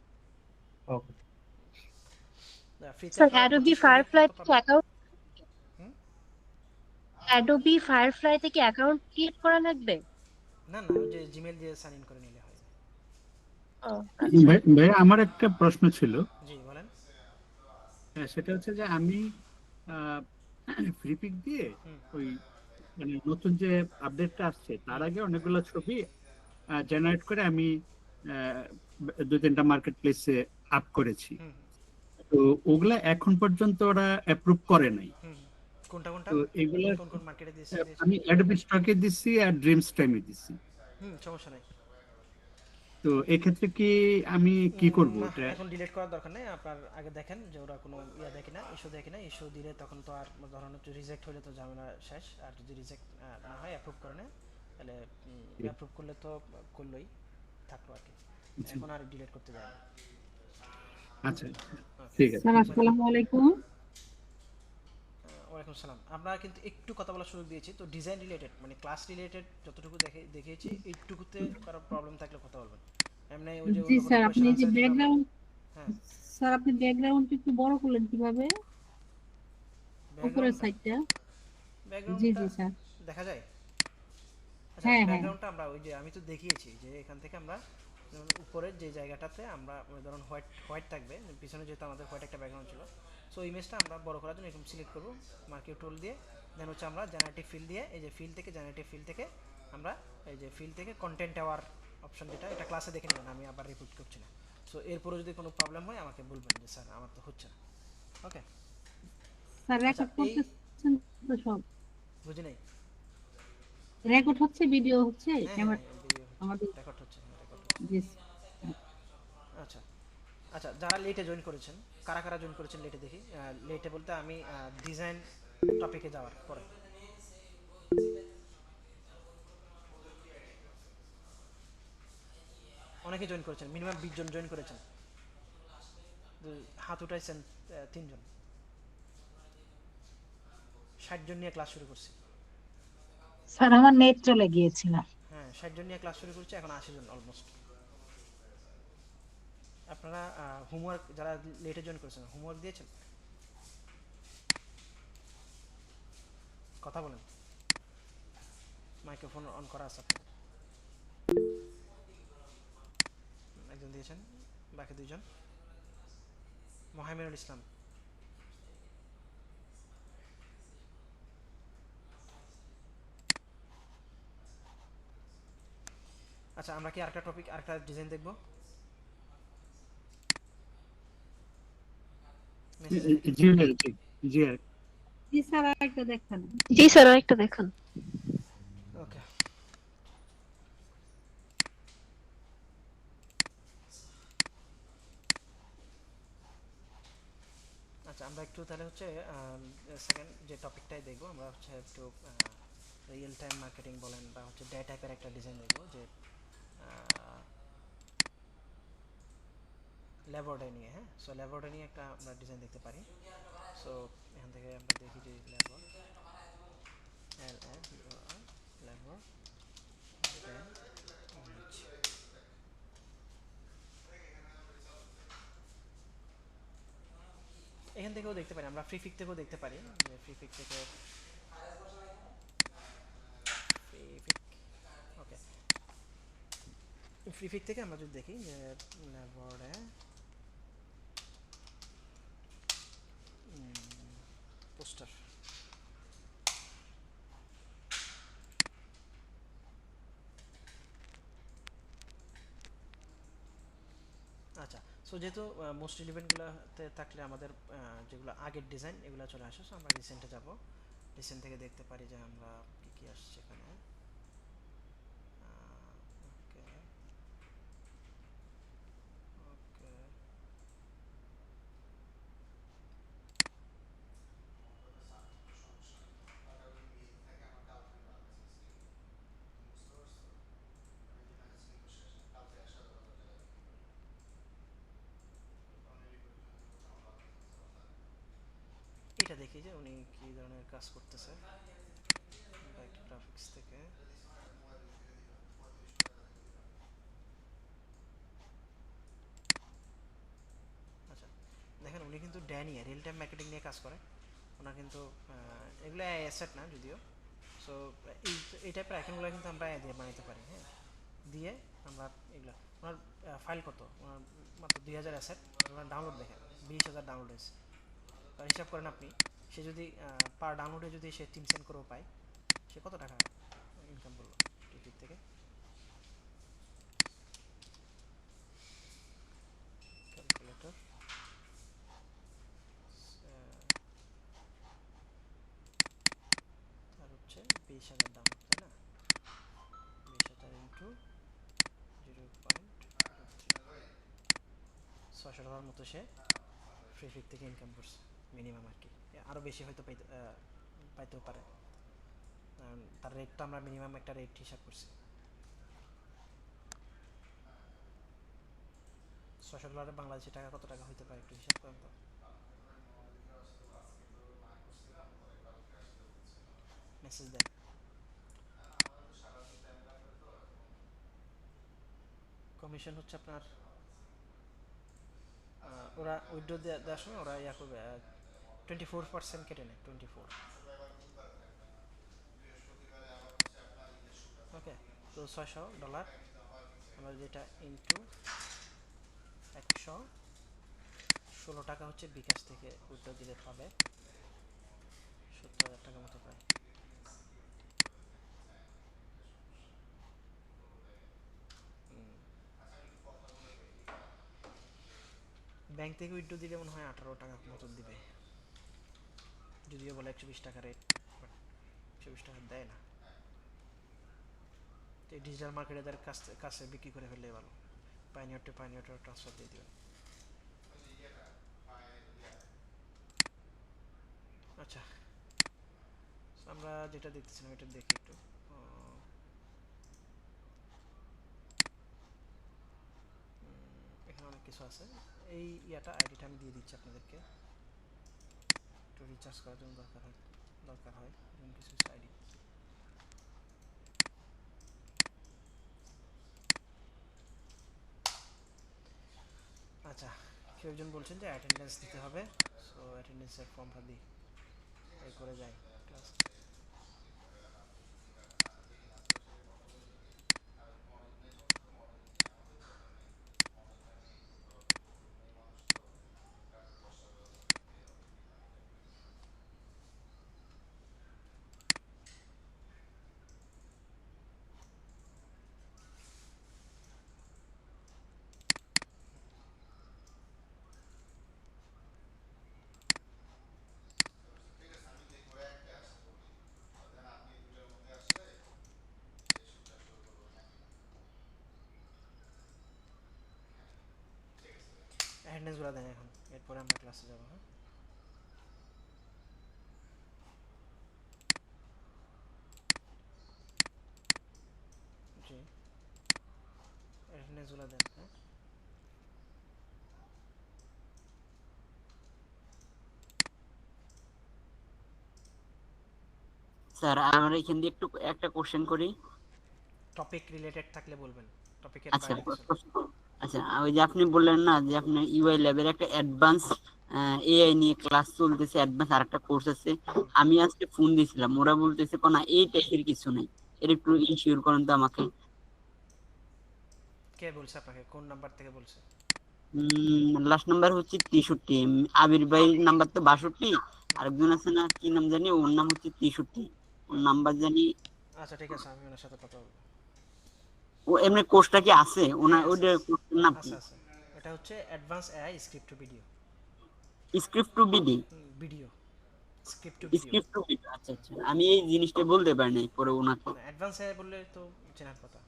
ওকে। ফ্রিতে স্যার আপনারা অ্যাডোবি 25 ক্রেডিট ফায়ারফ্লাই মতো থেকে পাবেন। অ্যাকাউন্ট হুম? অ্যাডোবি ফায়ারফ্লাই থেকে অ্যাকাউন্ট ক্রিয়েট করা লাগবে? না না, ওই যে জিমেল দিয়ে সাইন ইন করে নিলে হয়। ও আচ্ছা। ভাই আমার একটা প্রশ্ন ছিল। জি বলেন। সেটা হচ্ছে যে আমি ফ্রিপিক দিয়ে হুম ওই মানে নতুন যে আপডেটটা আসছে তার আগে অনেকগুলো ছবি জেনারেট করে আমি আহ, 2-3টা মার্কেট প্লেসে আপ করেছি। হুম তো ওগুলা এখন পর্যন্ত ওরা অ্যাপ্রুভ করে নাই। হুম। কোনটা কোনটা তো এগুলা কোন কোন মার্কেটে দিয়েছেন? আমি অ্যাডোবি স্টকে দিচ্ছি আর ড্রিমস টাইমে দিচ্ছি। সমস্যা নাই। তো এক্ষেত্রে কি আমি কি করব না, ওটা? এখন ডিলিট করার দরকার নেই। আপনার আগে দেখেন যে ওরা কোনো দেখে না, ইস্যু দেখে না। ইস্যু দিলে তখন তো আর ধরুন হচ্ছে রিজেক্ট হলে তো ঝামেলা শেষ। আর যদি রিজেক্ট না হয়, অ্যাপ্রুভ করে নেয়, তাহলে অ্যাপ্রুভ করলে তো করলোই, থাকলো আর কি। আচ্ছা এখন আর ডিলিট করতে যায় না। আচ্ছা, ঠিক আছে। স্যার আসসালামু আলাইকুম। ওয়ালাইকুম সালাম। আমরা কিন্তু একটু কথা বলার সুযোগ দিয়েছি, তো ডিজাইন রিলেটেড মানে ক্লাস রিলেটেড যতটুকু দেখিয়েছি এইটুকুতে কারো প্রবলেম থাকলে কথা বলবেন। এমনি ওই যে জি অন্য কোনো স্যার, আপনি কোয়েশ্চেন যে আনসার যেটা, ব্যাকগ্রাউন্ড হ্যাঁ, স্যার আপনি ব্যাকগ্রাউন্ড একটু বড় করলেন কিভাবে? উপরের ব্যাকগ্রাউন্ডটা সাইডটা। জি ব্যাকগ্রাউন্ডটা জি স্যার। দেখা যায়। আচ্ছা, হ্যাঁ হ্যাঁ। ব্যাকগ্রাউন্ডটা আমরা ওই যে আমি তো দেখিয়েছি যে এখান থেকে আমরা যেমন উপরের যে জায়গাটাতে আমরা ধরুন হোয়াইট হোয়াইট থাকবে, পিছনে যেহেতু আমাদের হোয়াইট একটা ব্যাকগ্রাউন্ড ছিল। সো ইমেজটা আমরা বড় করার জন্য এরকম সিলেক্ট করবো মার্কিউ টুল দিয়ে। দেন হচ্ছে আমরা জেনারেটিভ ফিল দিয়ে, এই যে ফিল থেকে জেনারেটিভ ফিল থেকে আমরা এই যে ফিল থেকে কন্টেন্ট টাওয়ার অপশন যেটা, এটা ক্লাসে দেখে নেবেন, আমি আবার রিপিট করছি না। সো এরপরে যদি কোনো প্রবলেম হয় আমাকে বলবেন যে স্যার আমার তো হচ্ছে না। ওকে, স্যার আচ্ছা রেকর্ড এই করতেছেন তো সব? বুঝি নাই। রেকর্ড হচ্ছে, ভিডিও হচ্ছে হ্যাঁ হ্যাঁ ক্যামেরা হ্যাঁ, ভিডিও হচ্ছে, আমাদের? রেকর্ড হচ্ছে, হ্যাঁ রেকর্ড হচ্ছে। জি। আচ্ছা আচ্ছা, যারা লেটে জয়েন করেছেন, কারা কারা জয়েন করেছেন লেটে দেখি। লেটে বলতে আমি ডিজাইন টপিকে যাওয়ার পরে। অনেকে জয়েন করেছেন, মিনিমাম 20 জন জয়েন করেছেন। হাত উঠাইছেন 3 জন। 60 জন নিয়ে ক্লাস শুরু করছি। স্যার আমার নেট চলে গিয়েছিল। হ্যাঁ 60 জন নিয়ে ক্লাস শুরু করছি, এখন 80 জন অলমোস্ট। আপনারা হোমওয়ার্ক, যারা লেটে জয়েন করেছেন হোমওয়ার্ক দিয়েছেন? কথা বলেন, মাইক্রোফোন অন করা আছে আপনাদের। একজন দিয়েছেন, বাকি 2 জন। মোহাম্মদুল ইসলাম, আচ্ছা আমরা কি আরেকটা টপিক, আরেকটা ডিজাইন দেখবো? মেসেজ দেখি। জি জি জি। জি স্যার আরেকটা দেখান। জি স্যার আরেকটা দেখান। ওকে, আচ্ছা আমরা একটু তাহলে হচ্ছে সেকেন্ড যে টপিকটাই দেখবো আমরা হচ্ছে একটু রিয়েল টাইম মার্কেটিং বলেন বা হচ্ছে ডে টাইপের একটা ডিজাইন দেখবো, যে ল্যাবর্ডে নিয়ে। হ্যাঁ, সো ল্যাবর্ডে নিয়ে একটা আমরা ডিজাইন দেখতে পারি। সো এখান থেকে আমরা দেখি যে ল্যাবর্ড, ল্যাবর্ড এখান থেকেও দেখতে পারি, আমরা ফ্রি পিক থেকেও দেখতে পারি, যে ফ্রি পিক থেকে ওকে, ফ্রি পিক থেকে আমরা যদি দেখি যে ল্যাবর্ডে পোস্টার। আচ্ছা, সো যেহেতু মোস্ট রিলিভেন্টগুলোতে থাকলে আমাদের যেগুলো আগের ডিজাইন এগুলো চলে আসে, সো আমরা রিসেন্টে যাব। রিসেন্ট থেকে দেখতে পারি যে আমরা কী কী আসছে এখানে। ওকে ওকে, এটা দেখি যে উনি কী ধরনের কাজ করতেছে। ব্যাক গ্রাফিক্স থেকে আচ্ছা দেখেন, উনি কিন্তু ড্যানিয়ে রিয়েল টাইম মার্কেটিং নিয়ে কাজ করে। ওনার কিন্তু এগুলো অ্যাসেট না যদিও। সো এই টাইপের আইকনগুলো কিন্তু আমরা দিয়ে বানাতে পারি। হ্যাঁ, দিয়ে আমরা এগুলো, ওনার ফাইল কত, ওনার মাত্র 2000 অ্যাসেট। ওনার ডাউনলোড দেখেন 20,000 ডাউনলোড হয়েছে। হিসাব করেন আপনি, সে যদি পার ডাউনলোডে যদি সে 3 সেন্ট করেও পায়, সে কত টাকা ইনকাম করলো টিকিট থেকে? ক্যালকুলেটর, আর হচ্ছে 20,000 ডাউনলোড, তাই না? 20,000 ইন্টু 0.600 মতো সে ফ্রি ফিক থেকে ইনকাম করছে মিনিমাম আর কি। আরও বেশি হয়তো পাইতেও পারে, কারণ তার রেটটা আমরা মিনিমাম একটা রেট হিসাব করছি। $600 বাংলাদেশি টাকা কত টাকা হইতে পারে একটু হিসাব করেন তো। মেসেজ দেন। কমিশন হচ্ছে আপনার, ওরা উইথড্র দেওয়ার সময় ওরা ইয়া করবে, 24% কেটে নেয়, 24। ওকে, তো $600 আমরা যেটা ইন্টু 116 টাকা হচ্ছে বিকাশ থেকে উইথড্র দিলে পাবে 70,000 টাকা মতো পায়। ব্যাংক থেকে উইথড্র দিলে মনে হয় 18 টাকা মতো দিবে, যদিও বলে 120 টাকা রেট, বাট 120 টাকা দেয় না। তো ডিজিটাল মার্কেটারদের কাছে বিক্রি করে ফেললে ভালো, পাইনিয়ার টু পাইনিয়ার ট্রান্সফার দিয়ে দিবেন। আচ্ছা, আমরা যেটা দেখতেছিলাম এটা দেখি একটু। এখানে অনেক কিছু আছে, এই আইডিটা আমি দিয়ে দিচ্ছি আপনাদেরকে, একটু রিচার্জ করার জন্য দরকার হয় এরকম কিছু আইডি। আচ্ছা, কেউ একজন বলছেন যে অ্যাটেন্ডেন্স দিতে হবে, সো অ্যাটেন্ডেন্সের ফর্মটা দিই, এরপরে যাই ক্লাস। অ্যাটেন্ডেন্সগুলো দেন এখন, এরপরে আমরা ক্লাসে যাবো। হ্যাঁ, জি, অ্যাটেন্ডেন্সগুলো দেন। হ্যাঁ, স্যার আমরা এখান দিয়ে একটু একটা কোশ্চেন করি। টপিক রিলেটেড থাকলে বলবেন, টপিকের আচ্ছা বাইরে কিছু না। আচ্ছা, ওই যে আপনি বললেন না যে আপনি ইউআই ল্যাবের একটা অ্যাডভান্স এআই নিয়ে ক্লাস চলতেছে, অ্যাডভান্স আরেকটা কোর্স আছে। আমি আজকে ফোন দিয়েছিলাম, ওরা বলতেছে কোন এই টাইপের কিছু নাই, এর একটু ইনশিওর করেন তো আমাকে। কে বলছে আপনাকে, কোন নাম্বার থেকে বলছে? লাস্ট নাম্বার হচ্ছে 63, আবির ভাইয়ের নাম্বার তো 62, আরেকজন আছে না কি নাম জানি, ওর নাম হচ্ছে 63, ওর নাম্বার জানি। আচ্ছা ঠিক আছে, আমি ওনার সাথে কথা বলবো। ও এমনি কোর্সটা কি আছে ওনার, হ্যাঁ, ওইটা কোর্সের নাম কি? আছে আছে, এটা হচ্ছে advance AI script to video. Script to BD, video, script to video. Script to BD. আচ্ছা আচ্ছা, আমি এই জিনিসটা বলতে পারি নাই পরে ওনাকে। অ্যাডভান্স এআই বললে তো চেনার কথা।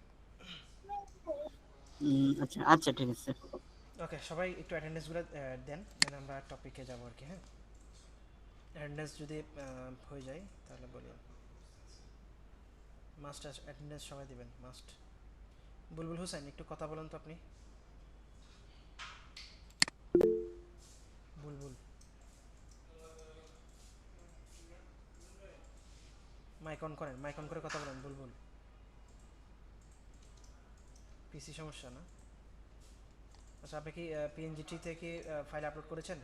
আচ্ছা আচ্ছা, ঠিক আছে। ওকে, সবাই একটু অ্যাটেন্ডেন্সগুলো দেন, দেন আমরা টপিকে যাবো আর কি। হ্যাঁ, অ্যাটেন্ডেন্স যদি হয়ে যায় তাহলে বলি। মাস্ট অ্যাটেন্ডেন্স সবাই দিবেন, মাস্ট। বুলবুল হোসেন একটু কথা বলেন তো আপনি। বুলবুল, মাইক অন করেন, মাইক অন করে কথা বলেন বুলবুল। পিসি সমস্যা না? আচ্ছা, আপনি কি পিএনজিটি থেকে ফাইল আপলোড করেছেন?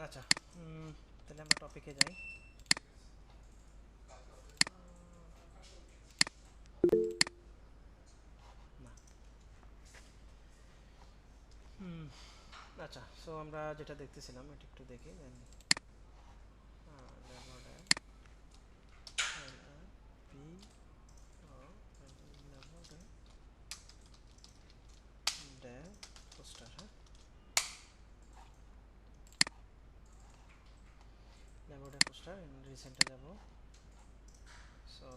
আচ্ছা, তাহলে আমরা টপিকে যাই। না, আচ্ছা, সো আমরা যেটা দেখতেছিলাম এটা একটু দেখি দেন। পোস্টার, হ্যাঁ, ল্যাবোর্ডে পোস্টার রিসেন্টে যাব। সো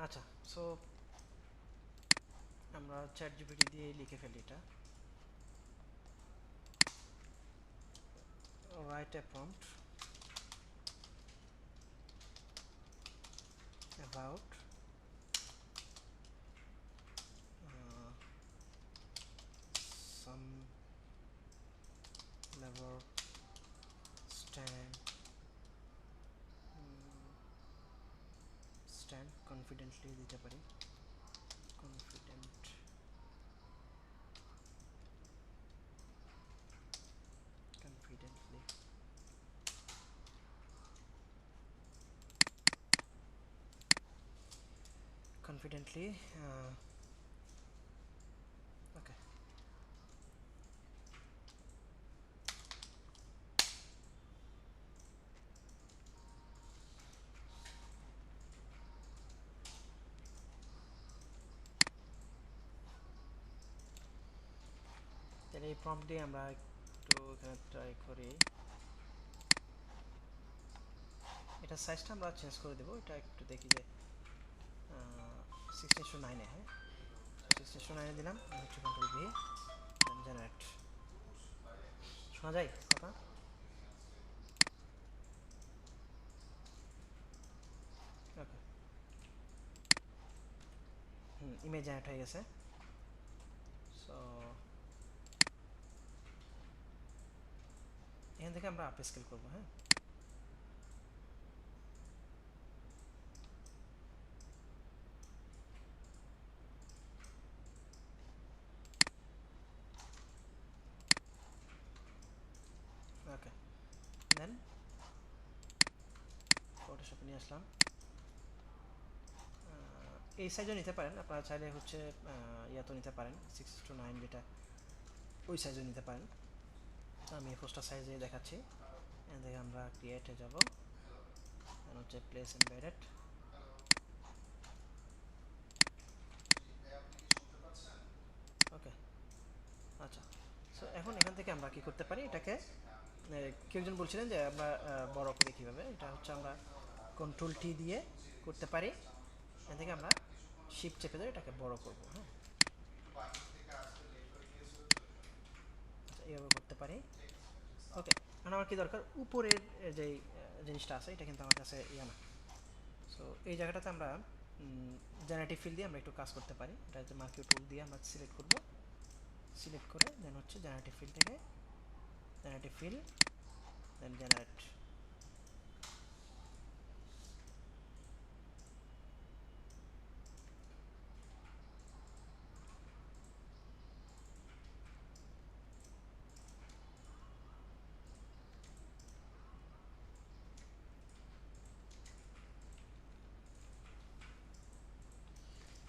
আচ্ছা, সো আমরা চ্যাট জিপিটি দিয়ে লিখে ফেলি এটা। write a prompt about stand confidently দিতে পারি, কনফিডেন্টলি কনফিডেন্টলি ওকে। তাহলে এই প্রম্পট দিয়ে আমরা একটু এখানে ট্রাই করি, এটা সাইজটা আমরা চেঞ্জ করে দেবো, এটা একটু দেখি যে 16:9 হ্যাঁ 16:9 দিলাম, হচ্ছে কন্ট্রোল ভি জেনারেট। শোনা যায় কথা? ওকে ইমেজ জেনারেট হয়ে গেছে। সো এখান থেকে আমরা আপ স্কেল করবো। হ্যাঁ ওকে দেন ফটোশপে নিয়ে আসলাম, এই সাইজও নিতে পারেন আপনারা চাইলে, হচ্ছে ইয়াতো নিতে পারেন 6:9 যেটা ওই সাইজও নিতে পারেন। আমি পোস্টার সাইজে দেখাচ্ছি। এখান থেকে আমরা ক্রিয়েটে যাব, হচ্ছে প্লেস এমবেডেড, ওকে আচ্ছা। সো এখন এখান থেকে আমরা কি করতে পারি, এটাকে কেউ একজন বলছিলেন যে আমরা বড় করি কীভাবে, এটা হচ্ছে আমরা কন্ট্রোল টি দিয়ে করতে পারি, এখান থেকে আমরা শিফট চেপে ধরে এটাকে বড় করব। হ্যাঁ আচ্ছা এইভাবে করতে পারি। ওকে এখন আমার কি দরকার, উপরের যে জিনিসটা আছে এটা কিন্তু আমার কাছে ইয়া না। সো এই জায়গাটাতে আমরা জেনারেটিভ ফিল দিয়ে আমরা একটু কাজ করতে পারি, এটা হচ্ছে মার্কিউ টুল দিয়ে আমরা সিলেক্ট করব, সিলেক্ট করে দেন হচ্ছে জেনারেটিভ ফিল থেকে জেনারেটিভ ফিল দেন জেনারেট।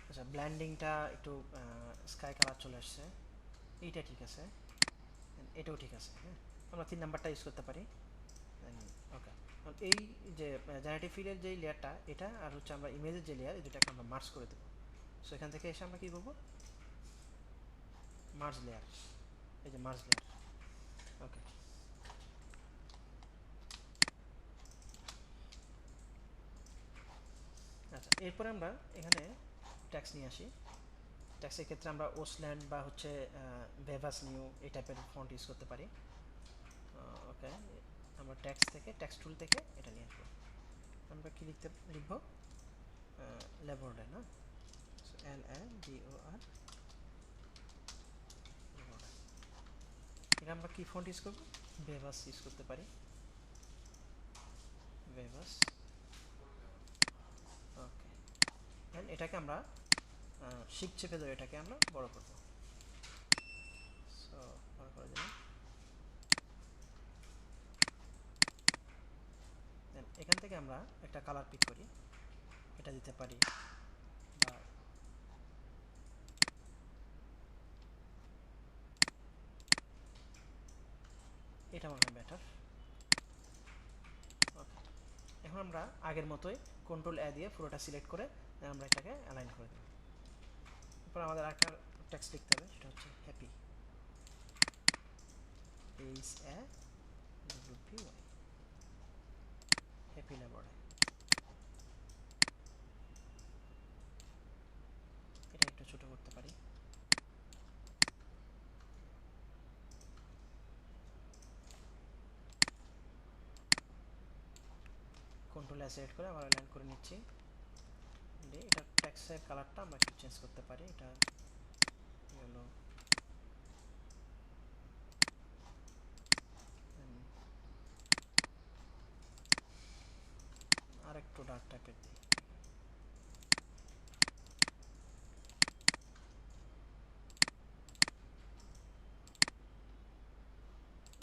আচ্ছা ব্ল্যান্ডিংটা একটু স্কাই কালার চলে আসছে, এইটা ঠিক আছে, এটাও ঠিক আছে। হ্যাঁ আমরা 3 নাম্বারটা ইউজ করতে পারি। ওকে এই যে জেনারেটিভ ফিলের যে লেয়ারটা এটা, আর হচ্ছে আমরা ইমেজের যে লেয়ার, এই দুটাকে আমরা মার্জ করে দেবো। সো এখান থেকে এসে আমরা কী করবো, মার্জ লেয়ার, এই যে মার্জ লেয়ার। ওকে আচ্ছা এরপরে আমরা এখানে ট্যাক্স নিয়ে আসি। ট্যাক্সের ক্ষেত্রে আমরা ওসল্যান্ড বা হচ্ছে ভেভাস নিউ এই টাইপের ফন্ট ইউজ করতে পারি। ওকে আমরা ট্যাক্স থেকে ট্যাক্স টুল থেকে এটা নিয়ে আসবো। আমরা কি লিখব, লেবোর্ডে না, LABOR, এটা আমরা কি ফন্ট ইউজ করবো, ভেভাস ইউজ করতে পারি, ভেভাস। ওকে দেন এটাকে আমরা শিফট চেপে ধরে এটাকে আমরা বড় করব। সো বড় করে দিলাম। দেন এখান থেকে আমরা একটা কালার পিক করি, এটা দিতে পারি বা এটা মনে হয় বেটার। ওকে এখন আমরা আগের মতোই কন্ট্রোল এ দিয়ে পুরোটা সিলেক্ট করে আমরা এটাকে অ্যালাইন করে দেব। এরপর আমাদের একটা টেক্সট লিখতে হবে, সেটা হচ্ছে happy H A W Y, happy লেবোর্ডে। এটা একটু ছোট করতে পারি। কন্ট্রোল এ সিলেক্ট করে আবার অ্যালাইন করে নিচ্ছি। এটা টেক্সটের কালারটা আমরা একটু চেঞ্জ করতে পারি, এটা হলো ডার্ক টাইপের দিই।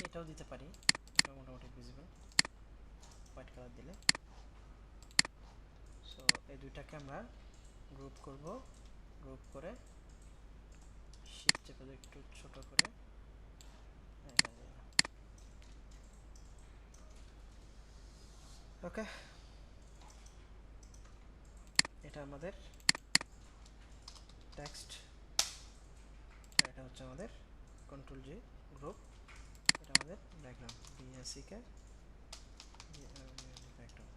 এটাও দিতে পারি, এটা মোটামুটি ভিজিবল হোয়াইট কালার দিলে। সো এই দুইটাকে আমরা গ্রুপ করব, গ্রুপ করে শিফট চেপে একটু ছোট করে ওকে। এটা আমাদের টেক্সট, এটা হচ্ছে আমাদের কন্ট্রোল জি গ্রুপ, এটা আমাদের ব্যাকগ্রাউন্ড বিএসসিকে ব্যাকগ্রাউন্ড।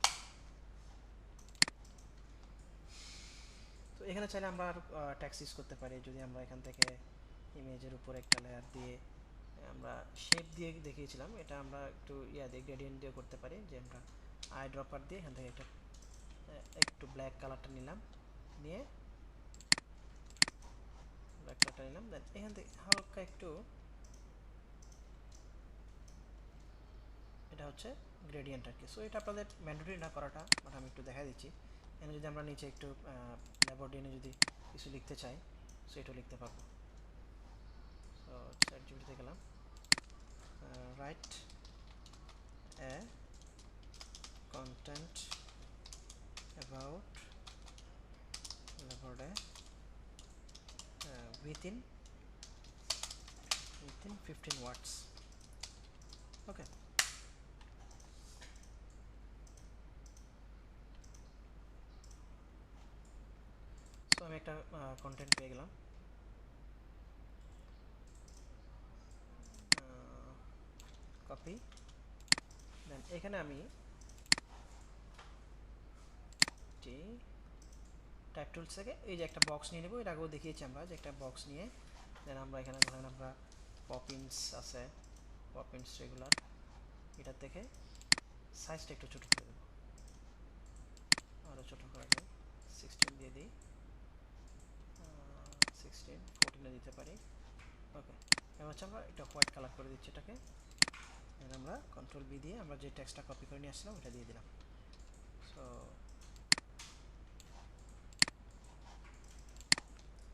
তো এখানে চাইলে আমরা আর টেক্সট ইউজ করতে পারি। যদি আমরা এখান থেকে ইমেজের উপর একটা লেয়ার দিয়ে আমরা শেপ দিয়ে দেখিয়েছিলাম, এটা আমরা একটু ইয়া দিয়ে গ্রেডিয়েন্ট দিয়ে করতে পারি, যে আমরা আই ড্রপার দিয়ে এখান থেকে একটা একটু ব্ল্যাক কালারটা নিলাম, নিয়ে ব্ল্যাক কালারটা নিলাম, দেন এখান থেকে হালকা একটু, এটা হচ্ছে গ্রেডিয়েন্ট আর কি। সো এটা আপনাদের ম্যান্ডেটরি না করাটা, বাট আমি একটু দেখা দিচ্ছি। এখানে যদি আমরা নিচে একটু ল্যাবর্ডিনে যদি কিছু লিখতে চাই, সো এটাও লিখতে পারবো। সো চ্যাট জিপিটিতে গেলাম, write a content about labor day within 15 words. Okay, so আমি একটা কন্টেন্ট পেয়ে গেলাম। কপি, দেন এখানে আমি টাইপ টুলস থেকে এই যে একটা বক্স নিয়ে নেব। এর আগেও দেখিয়েছি আমরা যে একটা বক্স নিয়ে দেন আমরা এখানে ধরেন আমরা পপিন্স আছে, পপিন্স রেগুলার, এটা থেকে সাইজটা একটু ছোটো করে দেবো, আরও ছোটো করা যায়, 16 দিয়ে দিই, 16 14 দিতে পারি। ওকে, এবার হচ্ছে আমরা এটা হোয়াইট কালার করে দিচ্ছি এটাকে। দেন আমরা কন্ট্রোল বি দিয়ে আমরা যে টেক্সটটা কপি করে নিয়ে আসছিলাম ওটা দিয়ে দিলাম। সো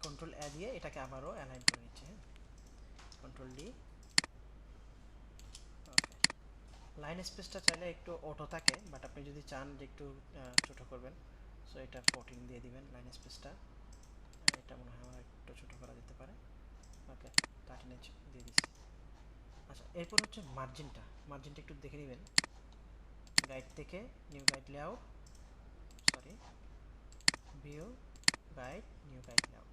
কন্ট্রোল এ দিয়ে এটাকে আবারও অ্যালাইন করে নিচ্ছি। হ্যাঁ, কন্ট্রোল ডি। ওকে, লাইন স্পেসটা চাইলে একটু অটো থাকে, বাট আপনি যদি চান যে একটু ছোটো করবেন, সো এটা 14 দিয়ে দিবেন লাইন স্পেসটা। এটা মনে হয় আমার একটু ছোটো করা যেতে পারে। ওকে, 13 ইঞ্চ দিয়ে দিচ্ছি। আচ্ছা, এরপর হচ্ছে মার্জিনটা, মার্জিনটা একটু দেখে নেবেন। গাইড থেকে new guide layout, sorry view guide new guide layout.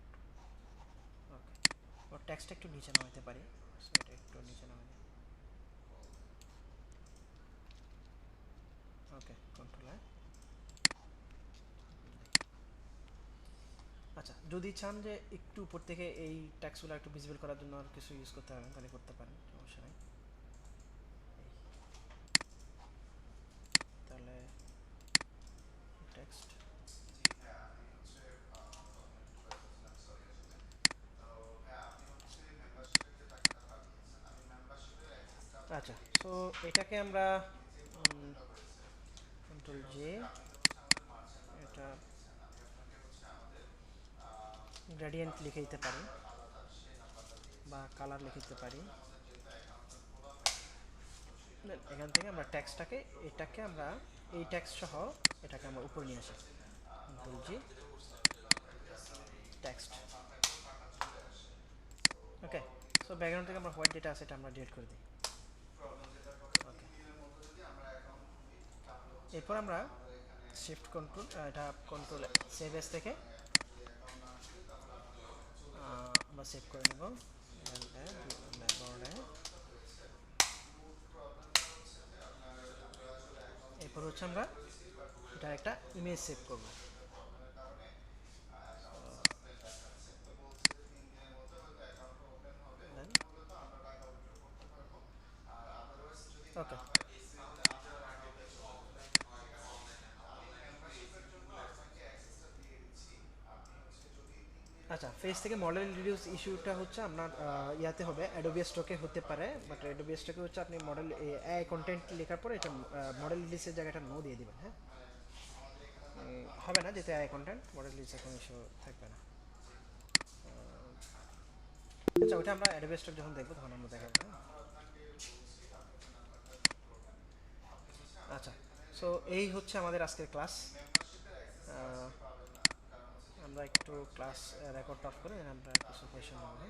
Okay, ওর টেক্সটটা একটু নিচে নামাতে পারি, সো এটা একটু নিচে নামাই। ওকে, কন্ট্রোল। আচ্ছা, যদি চান যে একটু উপর থেকে এই টেক্সটগুলো একটু ভিজিবল করার জন্য আর কিছু ইউজ করতে পারেন, তাহলে করতে পারেন, সমস্যা নেই। তাহলে টেক্সট, আচ্ছা, সো এটাকে আমরা কন্ট্রোল জে, এটা গ্রেডিয়েন্ট লিখে দিতে পারি বা কালার লিখে দিতে পারি। এখান থেকে আমরা টেক্সটটাকে, এটাকে আমরা এই টেক্সট সহ এটাকে আমরা উপরে নিয়ে আসি, কন্ট্রোল জি টেক্সট। ওকে, সো ব্যাকগ্রাউন্ড থেকে আমরা হোয়াইট যেটা আছে এটা আমরা ডিলিট করে দিই। ওকে, এরপর আমরা শিফট কন্ট্রোল, এটা কন্ট্রোল সেভ এস থেকে আমরা সেভ করে নেব। এরপর হচ্ছে আমরা এটা একটা ইমেজ সেভ করব। ওকে, আচ্ছা, ফেস থেকে মডেল রিডিউস ইস্যুটা হচ্ছে আপনার ইয়াতে হবে, অ্যাডোবি স্টকে হতে পারে, বাট অ্যাডোবি স্টকে হচ্ছে আপনি মডেল কন্টেন্ট লেখার পরে এটা মডেল রিডিউসের জায়গাটা নো দিয়ে দিবেন। হ্যাঁ, হবে না যেহেতু এআই কন্টেন্ট মডেল লিস্টে কোনো ইস্যু থাকবে না। আচ্ছা ওটা আমরা অ্যাডোবি স্টক যখন দেখবো তখন আমরা দেখাবো। আচ্ছা সো এই হচ্ছে আমাদের আজকের ক্লাস। আমরা একটু ক্লাস রেকর্ড অফ করে আমরা কিছু কোয়েশ্চেন নেব।